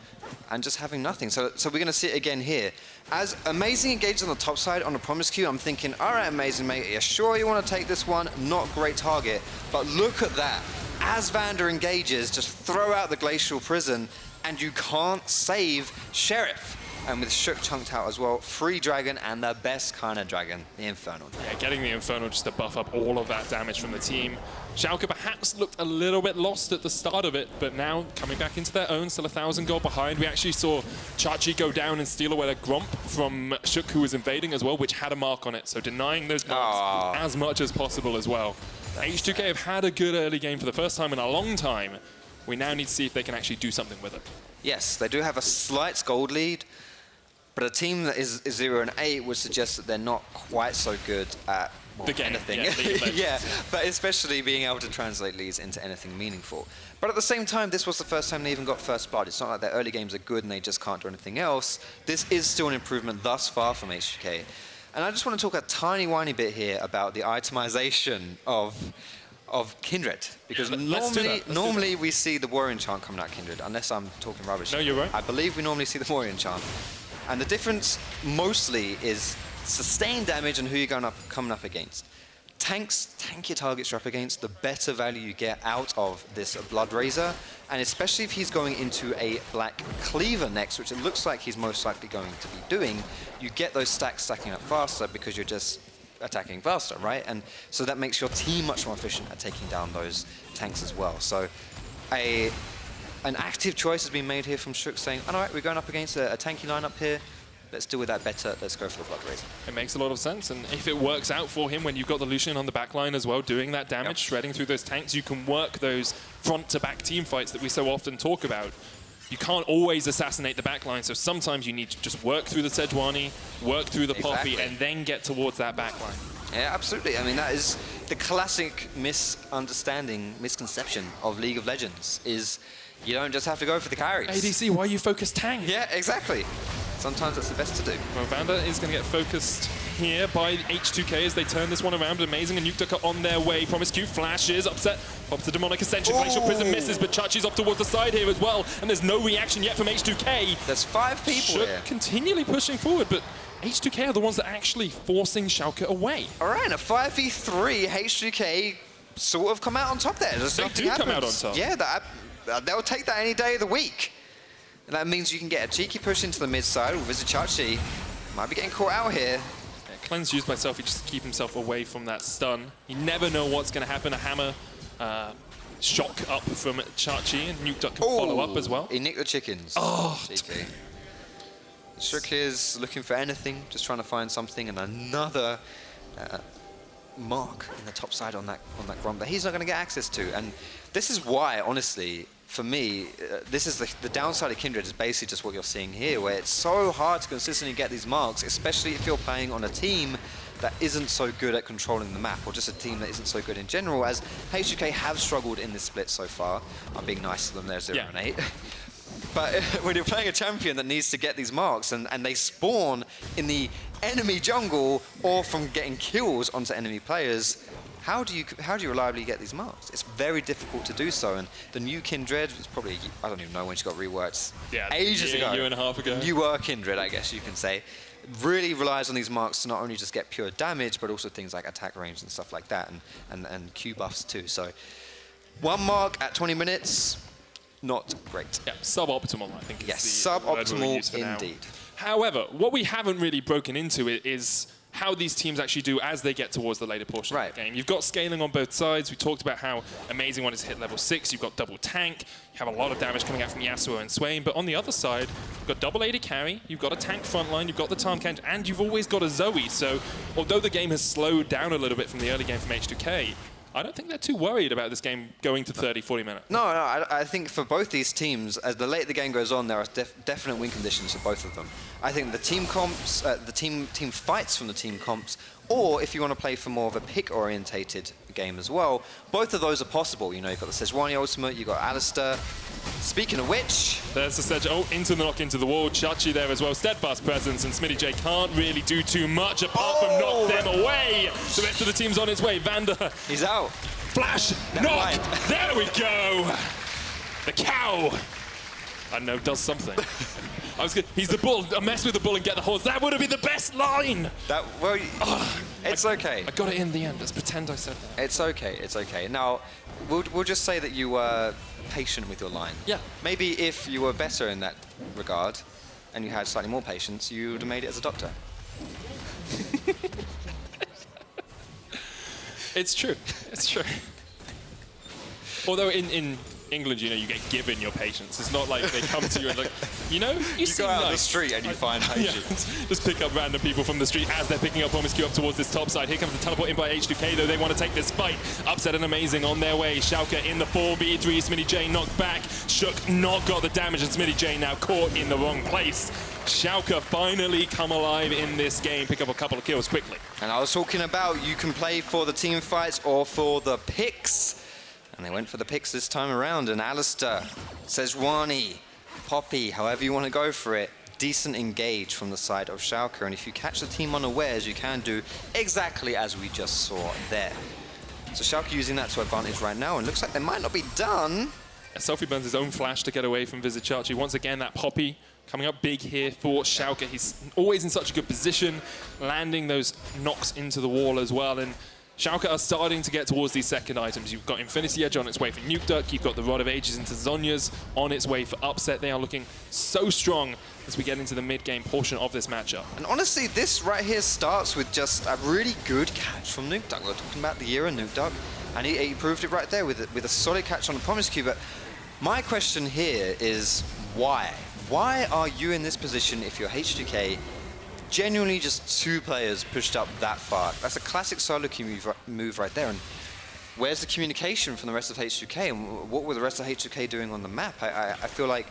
and just having nothing. So we're going to see it again here. As Amazing engages on the top side on the Promisq, I'm thinking, all right, Amazing, mate, you're sure you want to take this one? Not great target, but look at that. As VandeR engages, just throw out the Glacial Prison, and you can't save Sheriff. And with Shook chunked out as well, free dragon and the best kind of dragon, the Infernal Dragon.
Yeah, getting the Infernal just to buff up all of that damage from the team. Schalke perhaps looked a little bit lost at the start of it, but now coming back into their own, still 1,000 gold behind. We actually saw Chachi go down and steal away a Gromp from Shook, who was invading as well, which had a mark on it. So denying those marks as much as possible as well. H2k have had a good early game for the first time in a long time. We now need to see if they can actually do something with it.
Yes, they do have a slight gold lead, but a team that is 0-8 would suggest that they're not quite so good at
the game,
anything.
Yeah,
yeah, but especially being able to translate leads into anything meaningful. But at the same time, this was the first time they even got first blood. It's not like their early games are good and they just can't do anything else. This is still an improvement thus far from H2k. And I just want to talk a tiny whiny bit here about the itemization of Kindred, because normally we see the Warrior Enchant coming out of Kindred, unless I'm talking rubbish.
No, you're right.
I believe we normally see the Warrior Enchant. And the difference mostly is sustained damage and who you're coming up against. Tankier targets you're up against, the better value you get out of this Blood Razor, and especially if he's going into a Black Cleaver next, which it looks like he's most likely going to be doing, you get those stacks stacking up faster because you're just attacking faster, right? And so that makes your team much more efficient at taking down those tanks as well. So an active choice has been made here from Shook, saying, all right, we're going up against a tanky lineup here. Let's deal with that better. Let's go for the Blood Razor.
It makes a lot of sense, and if it works out for him when you've got the Lucian on the back line as well, doing that damage, shredding through those tanks, you can work those front-to-back team fights that we so often talk about. You can't always assassinate the back line, so sometimes you need to just work through the Sejuani, work through the Poppy, and then get towards that back line.
Yeah, absolutely. I mean, that is the classic misconception of League of Legends, is you don't just have to go for the carries.
ADC, why you focus tank?
Yeah, exactly. Sometimes that's the best to do.
Well, VandeR is going to get focused here by H2k as they turn this one around. Amazing, and Nukeduck are on their way. Promisq flashes, upset, pops the Demonic Ascension. Glacial Prism misses, but Chachi's off towards the side here as well, and there's no reaction yet from H2k.
There's 5 people here.
Continually pushing forward, but H2k are the ones that are actually forcing Schalke away.
All right, a 5v3, H2k sort of come out on top there.
They do come out on top.
Yeah, they'll take that any day of the week. And that means you can get a cheeky push into the mid side with Vizicsacsi. Might be getting caught out here.
Yeah, Cleanse used by Selfie just to keep himself away from that stun. You never know what's going to happen. A hammer shock up from Chachi, and Nukeduck can follow up as well.
He nicked the chickens.
Oh,
cheeky. Shook is looking for anything, just trying to find something, and another mark in the top side on that Gromp that he's not going to get access to. And this is why, honestly, for me, this is the downside of Kindred is basically just what you're seeing here, where it's so hard to consistently get these marks, especially if you're playing on a team that isn't so good at controlling the map, or just a team that isn't so good in general, as H2k have struggled in this split so far. I'm being nice to them, they're 0-8. But when you're playing a champion that needs to get these marks, and they spawn in the enemy jungle or from getting kills onto enemy players, how do you reliably get these marks? It's very difficult to do so. And the new Kindred is probably, I don't even know when she got reworked.
Yeah,
ages ago.
A year and a half ago.
Newer Kindred, I guess you can say, really relies on these marks to not only just get pure damage, but also things like attack range and stuff like that, and Q buffs too. So 1 mark at 20 minutes. Not great.
Yeah, suboptimal, I think.
Yes,
suboptimal
indeed.
However, what we haven't really broken into is how these teams actually do as they get towards the later portion of the game. You've got scaling on both sides. We talked about how amazing one is hit level 6. You've got double tank. You have a lot of damage coming out from Yasuo and Swain. But on the other side, you've got double AD carry. You've got a tank frontline. You've got the Tahm Kench, and you've always got a Zoe. So although the game has slowed down a little bit from the early game from H2k, I don't think they're too worried about this game going to 30, 40 minutes.
No, I think for both these teams, as the later the game goes on, there are definite win conditions for both of them. I think the team comps, the team fights from the team comps, or if you want to play for more of a pick-orientated game as well, both of those are possible. You know, you've got the Sejuani ultimate, you've got Alistar. Speaking of which...
There's the Sej, into the knock into the wall, Chachi there as well, steadfast presence, and Smittyj can't really do too much apart from knock them away. The rest of the team's on its way. VandeR.
He's out.
Flash, knock, there we go. The cow, I don't know, does something. He's the bull, mess with the bull and get the horse. That would have been the best line.
It's okay.
I got it in the end, let's pretend I said that.
It's okay, it's okay. Now, we'll just say that you were patient with your line.
Yeah.
Maybe if you were better in that regard, and you had slightly more patience, you would have made it as a doctor.
It's true. It's true. Although in England, you know, you get given your patience. It's not like they come to you and like, you know, you
go out on the street and you find patience.
Yeah, just pick up random people from the street as they're picking up Promisq up towards this top side. Here comes the teleport in by H2k, though. They want to take this fight. Upset and amazing on their way. Schalke in the 4v3. Smittyj knocked back. Shook not got the damage, and Smittyj now caught in the wrong place. Schalke finally come alive in this game, pick up a couple of kills quickly.
And I was talking about you can play for the team fights or for the picks. And they went for the picks this time around. And Alistar, Sejuani, Poppy, however you want to go for it, decent engage from the side of Schalke. And if you catch the team unawares, you can do exactly as we just saw there. So Schalke using that to advantage right now, and looks like they might not be done.
Selfie burns his own flash to get away from Vizicsacsi. Once again, that Poppy coming up big here for Schalke. He's always in such a good position, landing those knocks into the wall as well. And Schalke are starting to get towards these second items. You've got Infinity Edge on its way for Nukeduck. You've got the Rod of Ages into Zhonya's on its way for Upset. They are looking so strong as we get into the mid-game portion of this matchup.
And honestly, this right here starts with just a really good catch from Nukeduck. We're talking about the year of Nukeduck, and he proved it right there with a solid catch on the Promisq. But my question here is why? Why are you in this position if you're H2k? Genuinely just two players pushed up that far. That's a classic solo queue move right there. And where's the communication from the rest of H2k? And what were the rest of H2k doing on the map? I feel like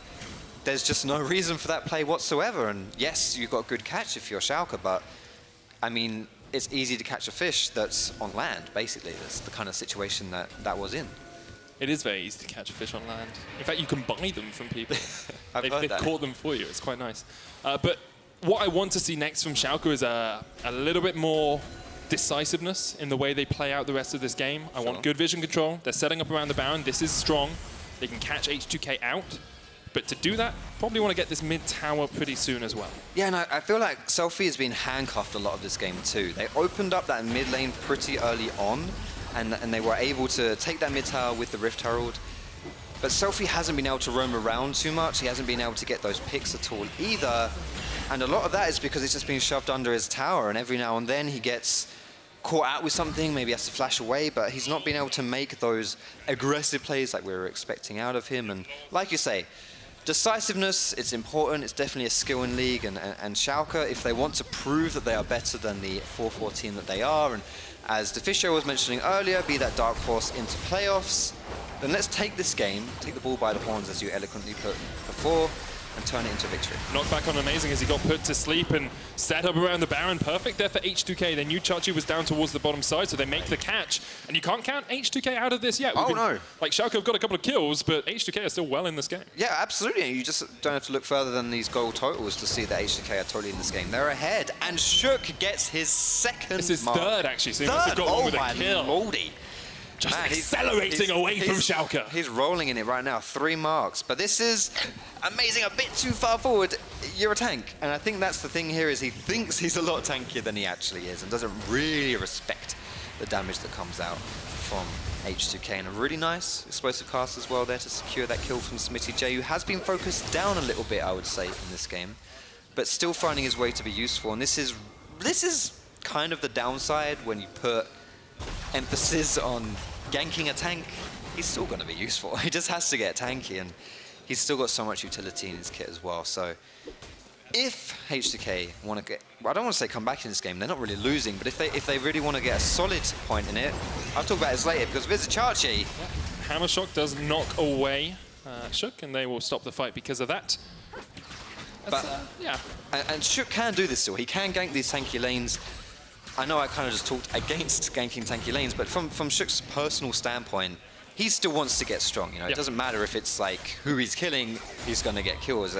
there's just no reason for that play whatsoever. And yes, you've got a good catch if you're Schalke, but I mean, it's easy to catch a fish that's on land, basically. That's the kind of situation that was in.
It is very easy to catch a fish on land. In fact, you can buy them from people. They've
that.
caught them for you. It's quite nice. But what I want to see next from Schalke is a little bit more decisiveness in the way they play out the rest of this game. I want good vision control. They're setting up around the Baron. This is strong. They can catch H2k out. But to do that, probably want to get this mid tower pretty soon as well. Yeah,
and I feel like Selfie has been handcuffed a lot of this game too. They opened up that mid lane pretty early on, and they were able to take that mid tower with the Rift Herald. But Selfie hasn't been able to roam around too much. He hasn't been able to get those picks at all either. And a lot of that is because he's just been shoved under his tower, and every now and then he gets caught out with something, maybe has to flash away, but he's not been able to make those aggressive plays like we were expecting out of him. And like you say, decisiveness, it's important. It's definitely a skill in League, and Schalke, if they want to prove that they are better than the 4-4 team that they are, and as Deficio was mentioning earlier, be that dark horse into playoffs, then let's take this game, take the ball by the horns, as you eloquently put before, and turn it into victory.
Knockback on Amazing as he got put to sleep and set up around the Baron. Perfect there for H2k. Then Nukeduck was down towards the bottom side, so they make the catch. And you can't count H2k out of this yet.
No.
Like, Schalke have got a couple of kills, but H2k are still well in this game.
Yeah, absolutely. You just don't have to look further than these goal totals to see that H2k are totally in this game. They're ahead, and Shook gets his second
This is
mark.
third, actually, so he must have got one with a kill.
Lordy.
Just
Man,
accelerating away from Schalke.
He's rolling in it right now, 3 marks. But this is amazing, a bit too far forward. You're a tank. And I think that's the thing here, is he thinks he's a lot tankier than he actually is and doesn't really respect the damage that comes out from H2k. And a really nice explosive cast as well there to secure that kill from Smittyj, who has been focused down a little bit, I would say, in this game, but still finding his way to be useful. And this is kind of the downside when you put emphasis on ganking a tank. He's still going to be useful. He just has to get tanky, and he's still got so much utility in his kit as well. So if H2k want to get, well, I don't want to say come back in this game, they're not really losing, but if they really want to get a solid point in it, I'll talk about this later, because Vizicsacsi,
Hammer Shock does knock away Shook, and they will stop the fight because of that. Yeah.
And Shook can do this still. He can gank these tanky lanes. I know I kind of just talked against ganking tanky lanes, but from Shook's personal standpoint, he still wants to get strong. You know, it doesn't matter if it's like who he's killing, he's going to get kills.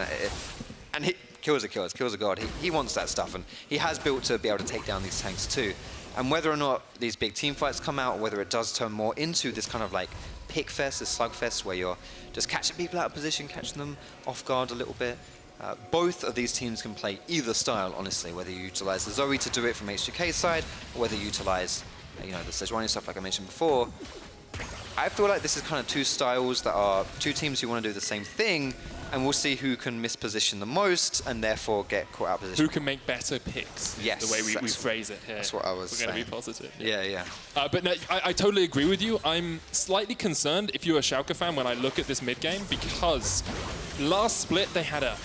And kills are kills, kills are God. He wants that stuff, and he has built to be able to take down these tanks too. And whether or not these big team fights come out, or whether it does turn more into this kind of like pick fest, this slug fest, where you're just catching people out of position, catching them off guard a little bit. Both of these teams can play either style, honestly, whether you utilize the Zoe to do it from H2k's side, or whether you utilize, you know, the Sejuani stuff like I mentioned before. I feel like this is kind of two styles that are two teams who want to do the same thing, and we'll see who can misposition the most and therefore get caught out of position.
Who can make better picks?
Yes,
the way we phrase it here.
That's what I was
We're going to
saying.
be positive.
Yeah.
But no, I totally agree with you. I'm slightly concerned if you're a Schalke fan when I look at this mid game, because last split they had a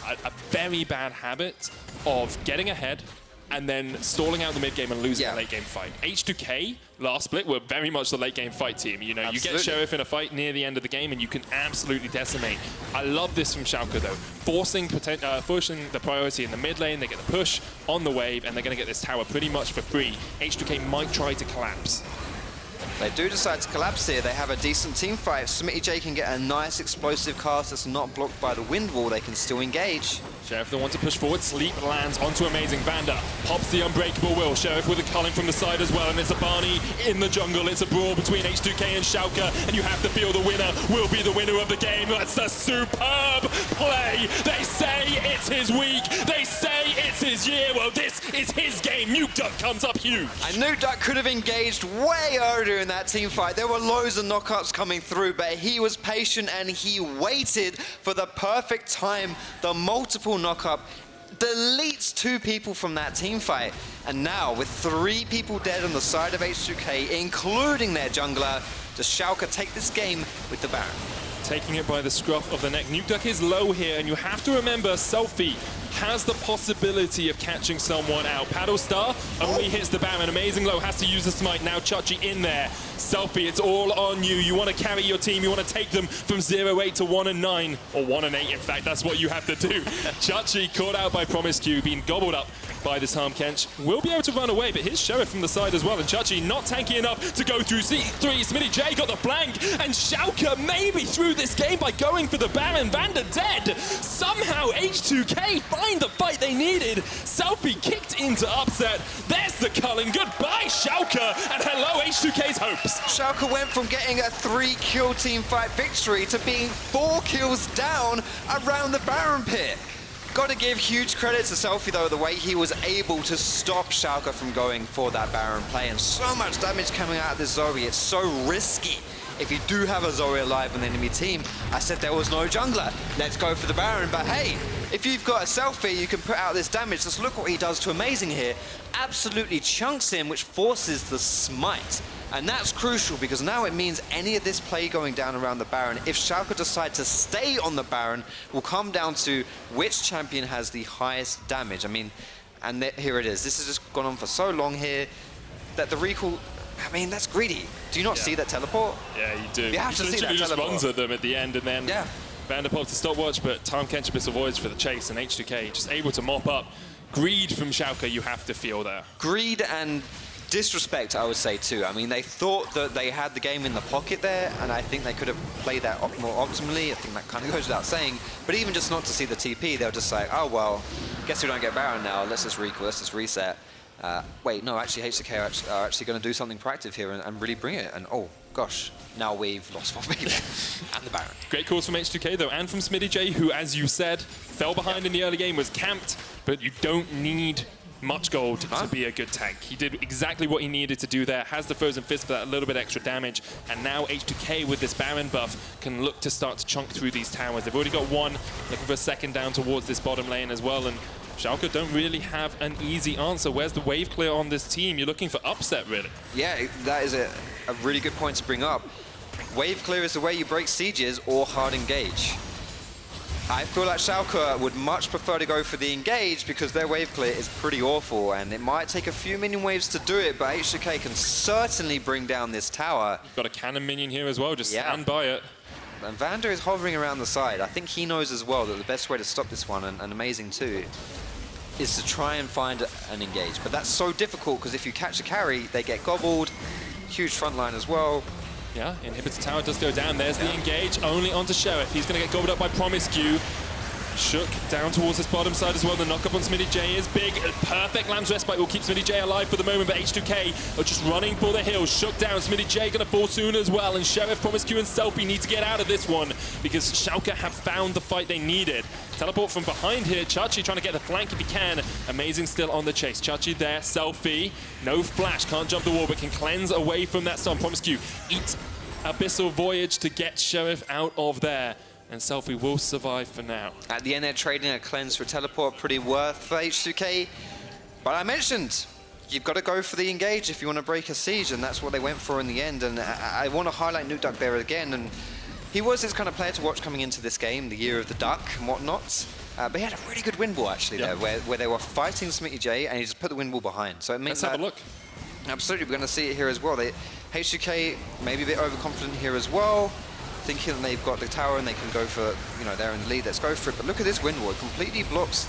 very bad habit of getting ahead and then stalling out the mid game and losing a late game fight. H2k last split were very much the late game fight team. You know, you get Sheriff in a fight near the end of the game and you can absolutely decimate. I love this from Schalke though, forcing the priority in the mid lane. They get the push on the wave and they're going to get this tower pretty much for free. H2k might try to collapse.
They do decide to collapse here. They have a decent team fight. If Smittyj can get a nice explosive cast that's not blocked by the wind wall, they can still engage.
Sheriff, they want to push forward. Sleep lands onto amazing VandeR. Pops the unbreakable will. Sheriff with a culling from the side as well. And it's a Barney in the jungle. It's a brawl between H2k and Schalke. And you have to feel the winner will be the winner of the game. That's a superb play. They say it's his week. They say it's his year. Well, this is his game. Nukeduck comes up huge.
And Nukeduck could have engaged way earlier in that team fight. There were loads of knockups coming through, but he was patient and he waited for the perfect time. The multiple knockup deletes 2 people from that team fight. And now, with 3 people dead on the side of H2k, including their jungler, does Schalke take this game with the Baron?
Taking it by the scruff of the neck. Nukeduck is low here, and you have to remember Selfie has the possibility of catching someone out. Paddle Star only hits the Baron. Amazing low has to use the smite. Now Chachi in there. Selfie, it's all on you. You want to carry your team. You want to take them from 0-8 to 1-9. Or 1-8, in fact. That's what you have to do. Chachi caught out by Promisq, being gobbled up by this Tahm Kench. Will be able to run away, but here's Sheriff from the side as well. And Chachi not tanky enough to go through C3. Smittyj got the flank. And Schalke maybe through this game by going for the Baron. VandeR dead. Somehow H2k find the fight they needed. Selfie kicked into upset. There's the culling. Goodbye, Schalke. And hello, H2k's hopes.
Schalke went from getting a 3-kill team fight victory to being 4 kills down around the Baron pit. Got to give huge credit to Selfie though, the way he was able to stop Schalke from going for that Baron play, and so much damage coming out of this Zoe. It's so risky. If you do have a Zoe alive on the enemy team, I said there was no jungler. Let's go for the Baron, but hey, if you've got a Selfie, you can put out this damage. Just look what he does to Amazing here. Absolutely chunks him, which forces the smite. And that's crucial because now it means any of this play going down around the Baron, if Schalke decide to stay on the Baron, will come down to which champion has the highest damage. I mean, and here it is. This has just gone on for so long here that the recall, I mean, that's greedy. Do you not see that teleport?
Yeah, you do.
You have to see that
just
teleport.
runs at them at the end, and then VandeR pops the stopwatch, but Tahm Kench Abyssal Voyage for the chase, and H2k just able to mop up. Greed from Schalke, you have to feel there.
Greed and disrespect, I would say, too. I mean, they thought that they had the game in the pocket there, and I think they could have played that more optimally. I think that kind of goes without saying. But even just not to see the TP, they'll just say, oh, well, guess we don't get Baron now. Let's just recall, let's just reset. Wait, no, actually, H2k are actually going to do something proactive here and really bring it. And, oh, gosh, now we've lost 4 people and the Baron.
Great calls from H2k, though, and from Smittyj, who, as you said, fell behind in the early game, was camped, but you don't need much gold to be a good tank. He did exactly what he needed to do there, has the Frozen Fist for that little bit extra damage, and now H2k with this Baron buff can look to start to chunk through these towers. They've already got one, looking for a second down towards this bottom lane as well, and Schalke don't really have an easy answer. Where's the wave clear on this team? You're looking for upset, really.
Yeah, that is a really good point to bring up. Wave clear is the way you break sieges or hard engage. I feel like Schalke would much prefer to go for the engage because their wave clear is pretty awful, and it might take a few minion waves to do it, but H2k can certainly bring down this tower.
You've got a cannon minion here as well, just stand by it.
And VandeR is hovering around the side. I think he knows as well that the best way to stop this one, and Amazing too, is to try and find an engage. But that's so difficult because if you catch a carry, they get gobbled. Huge front line as well.
Yeah, Inhibitor Tower does go down. There's the engage, only onto Sheriff. He's going to get gobbled up by Promisq. Shook down towards this bottom side as well. The knock-up on Smittyj is big. A perfect Lamb's Respite will keep Smittyj alive for the moment, but H2k are just running for the hill. Shook down. Smittyj going to fall soon as well, and Sheriff, Promisq, and Selfie need to get out of this one because Schalke have found the fight they needed. Teleport from behind here. Chachi trying to get the flank if he can. Amazing still on the chase. Chachi there. Selfie. No flash. Can't jump the wall, but can cleanse away from that stun. Promisq eats Abyssal Voyage to get Sheriff out of there. and Selfie will survive for now.
At the end, they're trading a cleanse for a teleport, pretty worth for H2k. But I mentioned, you've got to go for the engage if you want to break a siege, and that's what they went for in the end. And I want to highlight Nukeduck there again. And he was this kind of player to watch coming into this game, the year of the duck and whatnot. But he had a really good win ball actually there, where they were fighting Smittyj, and he just put the win ball behind. So it means
Let's have a look.
Absolutely, we're going to see it here as well. H2k maybe a bit overconfident here as well, thinking that they've got the tower and they can go for, they're in the lead, let's go for it. But look at this win wall, it completely blocks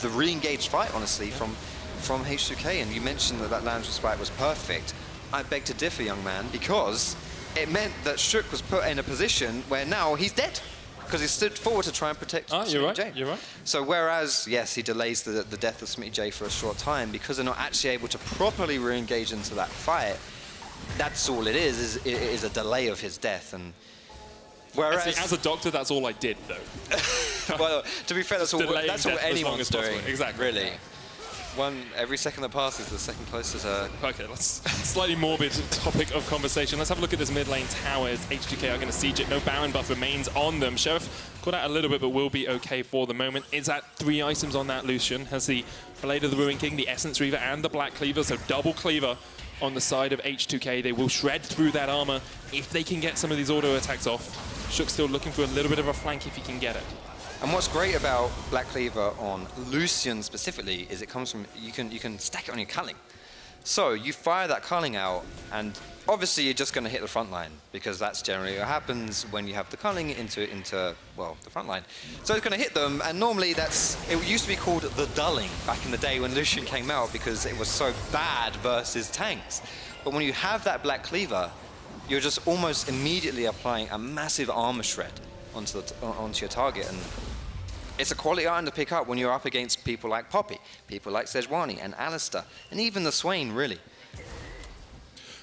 the re-engaged fight, honestly, from H2k. And you mentioned that Lamb's spike was perfect. I beg to differ, young man, because it meant that Shook was put in a position where now he's dead, because he stood forward to try and protect Smittyj.
You're right.
So whereas, yes, he delays the death of Smittyj for a short time, because they're not actually able to properly re-engage into that fight, that's all it is a delay of his death. And whereas...
See, as a doctor, that's all I did, though.
Well, to be fair, that's all anyone's doing.
Exactly.
Really. Every second that passes, the second closer to...
Okay, let's slightly morbid topic of conversation. Let's have a look at this mid lane towers. H2k are going to siege it. No Baron buff remains on them. Sheriff got out a little bit, but will be okay for the moment. Is at 3 items on that Lucian. Has the Blade of the Ruin King, the Essence Reaver, and the Black Cleaver. So double cleaver on the side of H2k. They will shred through that armor if they can get some of these auto attacks off. Shook's still looking for a little bit of a flank if he can get it.
And what's great about Black Cleaver on Lucian specifically is it comes from, you can stack it on your culling. So you fire that culling out, and obviously you're just going to hit the front line, because that's generally what happens when you have the culling into the front line. So it's going to hit them, and normally it used to be called the dulling back in the day when Lucian came out, because it was so bad versus tanks. But when you have that Black Cleaver, you're just almost immediately applying a massive armor shred onto your target, and it's a quality item to pick up when you're up against people like Poppy, people like Sejuani and Alistar, and even the Swain, really.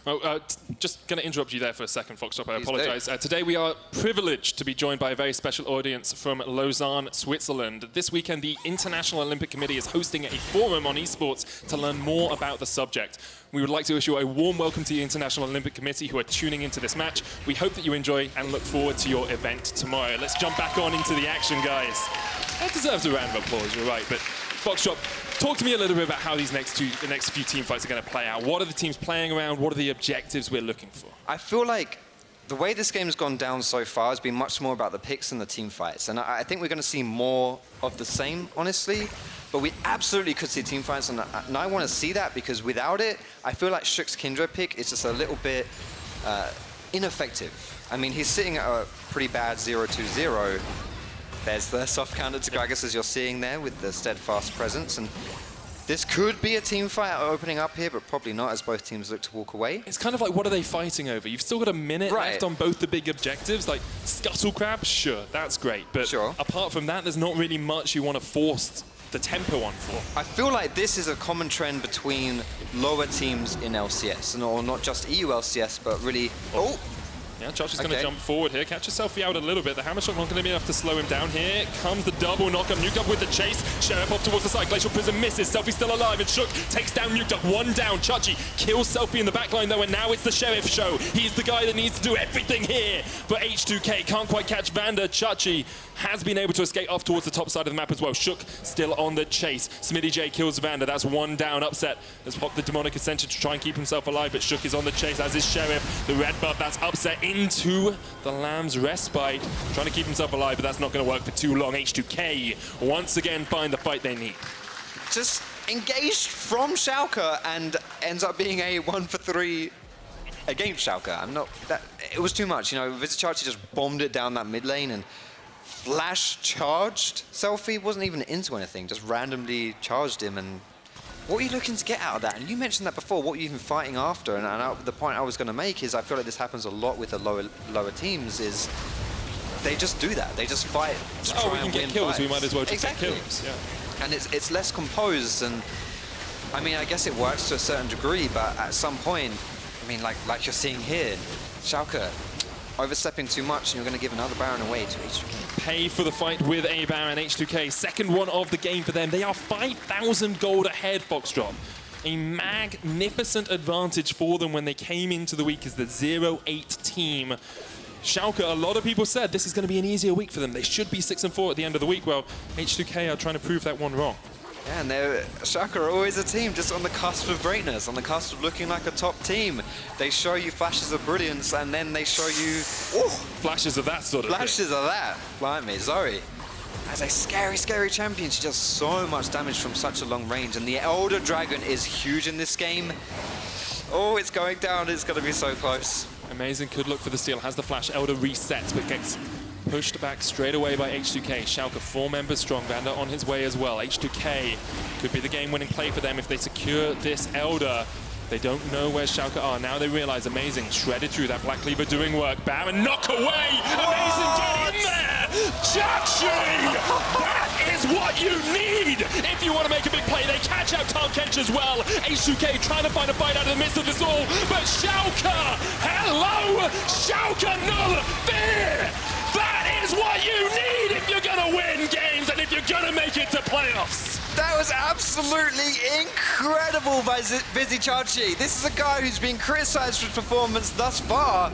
Well, just going to interrupt you there for a second, Foxdrop. I apologize. Today we are privileged to be joined by a very special audience from Lausanne, Switzerland. This weekend, the International Olympic Committee is hosting a forum on esports to learn more about the subject. We would like to issue a warm welcome to the International Olympic Committee who are tuning into this match. We hope that you enjoy and look forward to your event tomorrow. Let's jump back on into the action, guys. That deserves a round of applause, you're right. But Foxdrop, talk to me a little bit about how these next few team fights are going to play out. What are the teams playing around? What are the objectives we're looking for?
I feel like the way this game's gone down so far has been much more about the picks and the team fights. And I think we're going to see more of the same, honestly. But we absolutely could see team fights, and I want to see that, because without it, I feel like Shook's Kindred pick is just a little bit ineffective. I mean, he's sitting at a pretty bad 0-2-0. There's the soft counter to Gragas, as you're seeing there, with the steadfast presence. And this could be a team fight opening up here, but probably not, as both teams look to walk away.
It's kind of like, what are they fighting over? You've still got a minute left on both the big objectives. Like, Scuttle Crab, sure, that's great. But apart from that, there's not really much you want to force the tempo on for.
I feel like this is a common trend between lower teams in LCS, or not just EU LCS, but really...
Yeah, Josh is going to jump forward here, catch Selfie out a little bit. The hammer shot not going to be enough to slow him down. Here comes the double knock-up. Nukeduck with the chase. Sheriff off towards the side. Glacial Prism misses. Selfie still alive, and Shook takes down Nukeduck. One down. Chachi kills Selfie in the backline though, and now it's the Sheriff show. He's the guy that needs to do everything here. But H2k can't quite catch VandeR. Chachi has been able to escape off towards the top side of the map as well. Shook still on the chase. Smittyj kills VandeR. That's one down. Upset has popped the Demonic Ascension to try and keep himself alive, but Shook is on the chase, as is Sheriff. The red buff, that's Upset into the Lamb's Respite. Trying to keep himself alive, but that's not going to work for too long. H2k once again find the fight they need.
Just engaged from Schalke, and ends up being a 1-for-3 against Schalke. It was too much, Vizicsacsi just bombed it down that mid lane, and flash charged Selfie, wasn't even into anything, just randomly charged him. And what are you looking to get out of that? And you mentioned that before, what are you even fighting after? And the point I was going to make is I feel like this happens a lot with the lower teams, is they just do that. They just fight.
We can get kills, we might as well just get kills. Yeah.
And it's less composed, and I mean, I guess it works to a certain degree, but at some point, I mean, like you're seeing here, Schalke overstepping too much, and you're going to give another Baron away to H2k.
Pay for the fight with a Baron. H2k, second one of the game for them. They are 5,000 gold ahead, Foxdrop. A magnificent advantage for them when they came into the week as the 0-8 team. Schalke, a lot of people said this is going to be an easier week for them. They should be 6-4 at the end of the week. Well, H2k are trying to prove that one wrong.
Yeah, and Schalke are always a team just on the cusp of greatness, on the cusp of looking like a top team. They show you flashes of brilliance, and then they show you
flashes of that sort of
flashes of that. Blimey, Zoe. As a scary, scary champion, she does so much damage from such a long range, and the Elder Dragon is huge in this game. Oh, it's going down. It's going to be so close.
Amazing, could look for the steal, has the flash. Elder resets, but gets pushed back straight away by H2k. Schalke 4 members strong. VandeR on his way as well. H2k could be the game-winning play for them if they secure this Elder. They don't know where Schalke are. Now they realize, amazing, shredded through that Black Cleaver doing work. Bam, and knock away! Amazing, get in there! Chachi! That is what you need if you want to make a big play. They catch out Tahm Kench as well. H2k trying to find a fight out of the midst of this all. But Schalke, hello! Schalke null fear! That is what you need if you're going to win games and if you're going to make it to playoffs.
That was absolutely incredible by Vizicsacsi. This is a guy who's been criticized for his performance thus far.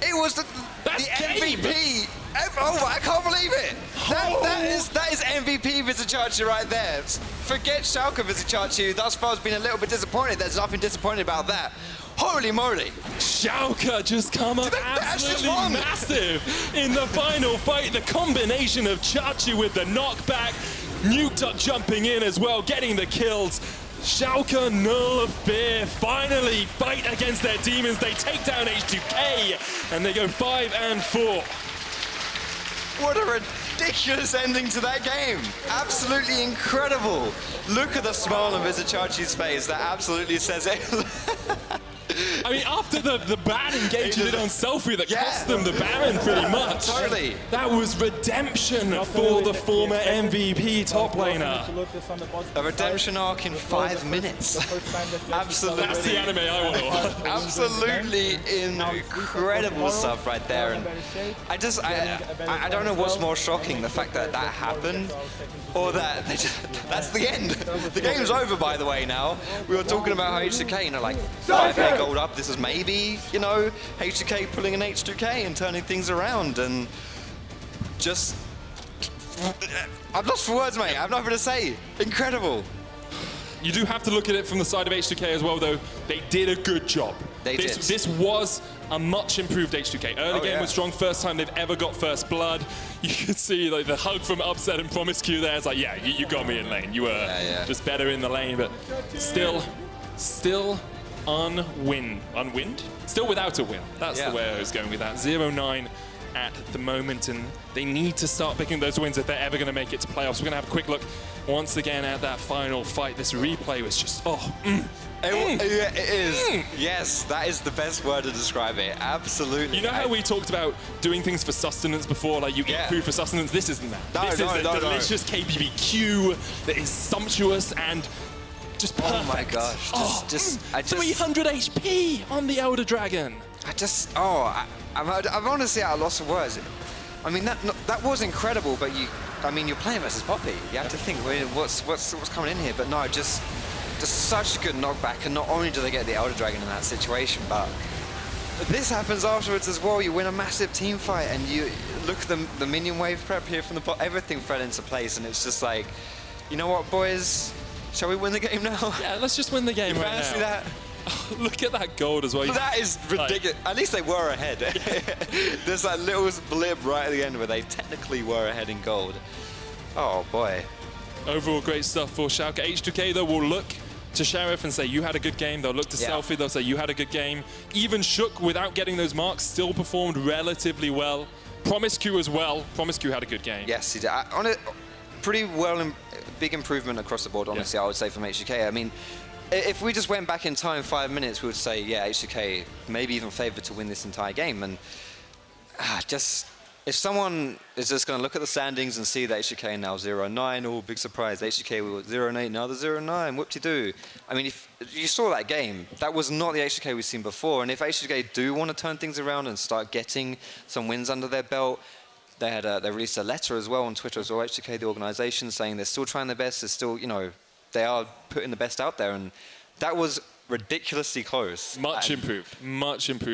It was the MVP. Oh, I can't believe it. That is MVP Vizicsacsi right there. Forget Schalke Vizicsacsi, who thus far has been a little bit disappointed. There's nothing disappointed about that. Holy moly!
Schalke just come up absolutely massive in the final fight. The combination of Chachi with the knockback, Nukeduck jumping in as well, getting the kills. Schalke null fear, finally fight against their demons. They take down H2k and they go 5-4.
What a ridiculous ending to that game. Absolutely incredible. Look at the smile on Vizicsacsi's face. That absolutely says it.
I mean, after the ban engage you did on Selfie that cost them the Baron pretty much.
Totally.
That was redemption for the former MVP top laner.
A redemption arc in 5 minutes. Absolutely.
That's the anime I want to watch.
Absolutely incredible stuff right there. And I don't know what's more shocking, the fact that that happened, or that that's the end. The game's over, by the way, now. We were talking about how H2k, you know, like 5k gold up. This is maybe, you know, H2k pulling an H2k and turning things around, and just... I'm lost for words, mate. I have nothing to say. Incredible.
You do have to look at it from the side of H2k as well, though. They did a good job. This was a much improved H2k. Early game was strong. First time they've ever got first blood. You can see like the hug from Upset and Promisq there. It's like, yeah, you got me in lane. You were just better in the lane, but still unwinned? Still without a win. That's the way I was going with that. 0-9 at the moment, and they need to start picking those wins if they're ever going to make it to playoffs. We're going to have a quick look once again at that final fight. This replay was just,
It is. Yes, that is the best word to describe it. Absolutely.
You know how we talked about doing things for sustenance before, like you eat food for sustenance? This isn't that. This is a delicious KBBQ that is sumptuous and just perfect.
Oh my gosh.
300 HP on the Elder Dragon.
I'm honestly at a loss of words. I mean, that was incredible, but you're playing versus Poppy. You have to think, what's coming in here? But no, just such a good knockback, and not only do they get the Elder Dragon in that situation, but this happens afterwards as well. You win a massive team fight, and you look at the minion wave prep here from the bot. Everything fell into place, and it's just like, you know what, boys? Shall we win the game now?
Yeah, let's just win the game right now.
Fancy that?
Look at that gold as well.
That is ridiculous. At least they were ahead. There's that little blip right at the end where they technically were ahead in gold. Oh boy.
Overall, great stuff for Schalke. H2k though will look to Sheriff and say, you had a good game. They'll look to Selfie, they'll say, you had a good game. Even Shook, without getting those marks, still performed relatively well. Promisq as well. Promisq had a good game.
Yes, he did. On a pretty big improvement across the board, honestly, I would say, from H2k. I mean, if we just went back in time 5 minutes, we would say, yeah, H2k maybe even favored to win this entire game. And if someone is just going to look at the standings and see that H2k now 0-9, oh, big surprise, H2k we were 0-8, now they're 0-9, whoop-de-doo. I mean, if you saw that game, that was not the H2k we've seen before. And if H2k do want to turn things around and start getting some wins under their belt, they released a letter as well on Twitter as well, H2k, the organization, saying they're still trying their best, they're still, you know, they are putting the best out there, and that was ridiculously close.
Much improved.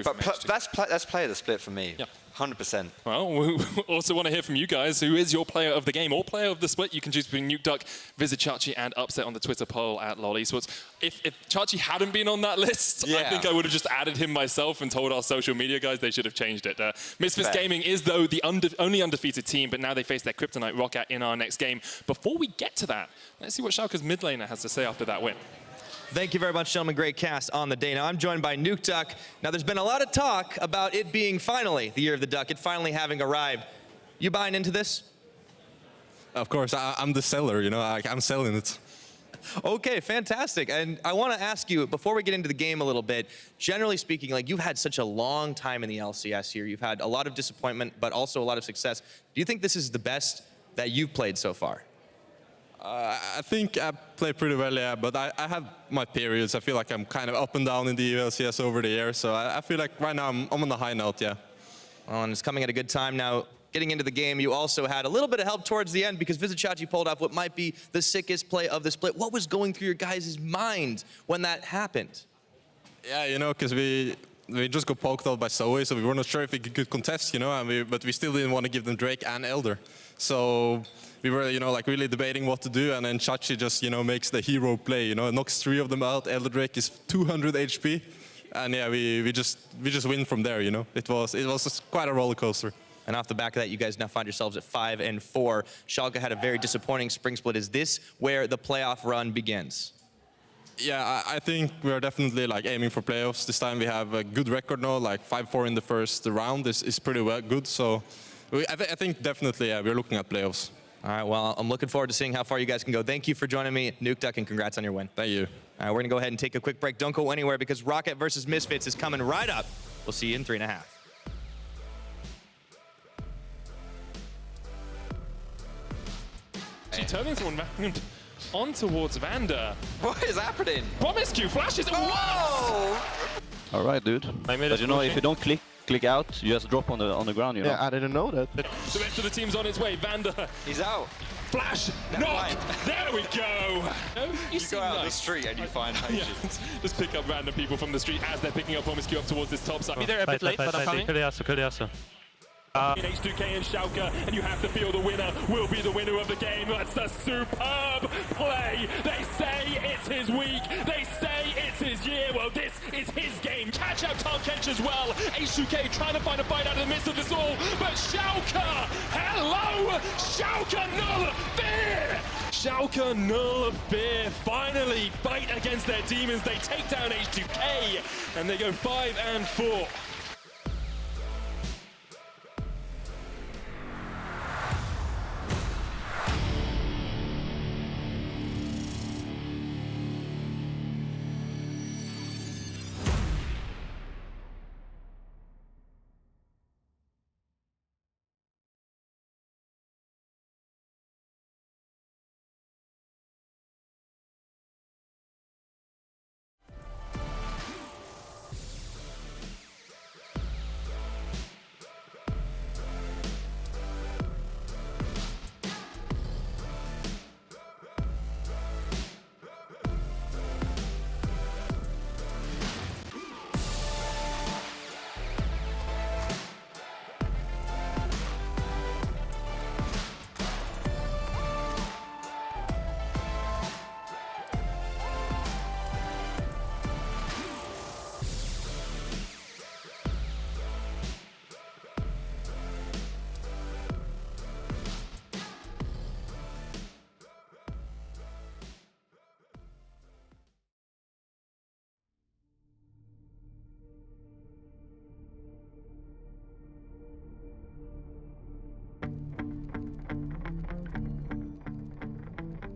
But
that's play of the split for me. Yeah. 100%.
Well, we also want to hear from you guys. Who is your player of the game or player of the split? You can choose between Nukeduck, Vizicsacsi, and Upset on the Twitter poll at LOL Esports. If Chachi hadn't been on that list, I think I would have just added him myself and told our social media guys they should have changed it. Misfits Gaming is, though, the only undefeated team, but now they face their Kryptonite Roccat in our next game. Before we get to that, let's see what Schalke's mid laner has to say after that win.
Thank you very much, gentlemen. Great cast on the day. Now, I'm joined by Nukeduck. Now, there's been a lot of talk about it being finally the year of the duck, it finally having arrived. You buying into this?
Of course, I'm the seller, you know, I'm selling it.
Okay, fantastic. And I want to ask you, before we get into the game a little bit, generally speaking, like you've had such a long time in the LCS here. You've had a lot of disappointment, but also a lot of success. Do you think this is the best that you've played so far?
I think I play pretty well, yeah, but I have my periods. I feel like I'm kind of up and down in the LCS over the years, so I feel like right now I'm on the high note, yeah.
Well, and it's coming at a good time now. Getting into the game, you also had a little bit of help towards the end because Vizicsacsi pulled off what might be the sickest play of the split. What was going through your guys' minds when that happened?
Yeah, you know, because we just got poked out by Zoe, so we were not sure if we could contest, you know, and but we still didn't want to give them Drake and Elder. So we were, you know, like really debating what to do, and then Chachi just, you know, makes the hero play, you know, knocks 3 of them out. Elder Drake is 200 HP, and yeah, we just win from there, you know. It was just quite a roller coaster.
And off the back of that, you guys now find yourselves at 5-4. Schalke had a very disappointing spring split. Is this where the playoff run begins?
Yeah, I think we're definitely like aiming for playoffs. This time we have a good record now, like 5-4 in the first round is pretty well good. So I think definitely, yeah, we're looking at playoffs.
All right, well, I'm looking forward to seeing how far you guys can go. Thank you for joining me, Nukeduck, and congrats on your win.
Thank you.
All right, we're gonna go ahead and take a quick break. Don't go anywhere because Rocket versus Misfits is coming right up. We'll see you in 3.5.
Turning someone round on towards VandeR.
What is happening?
Promisq flashes.
Whoa!
All right, dude. But you know, if you don't click out, you just drop on the ground. You know.
Yeah, I didn't know that.
The rest of the team's on its way. VandeR.
He's out.
Flash. Knock. There we go. No,
You go out on the street and you find patients.
Just pick up random people from the street as they're picking up Promisq up towards this top side.
They're a bit late, but I'm coming.
In H2k and Schalke, and you have to feel the winner will be the winner of the game. That's a superb play. They say it's his week. They say it's his year. Well, this is his game. Catch out Tahm Kench as well. H2k trying to find a fight out of the midst of this all. But Schalke, hello! Schalke null fear! Schalke null fear finally fight against their demons. They take down H2k, and they go 5-4.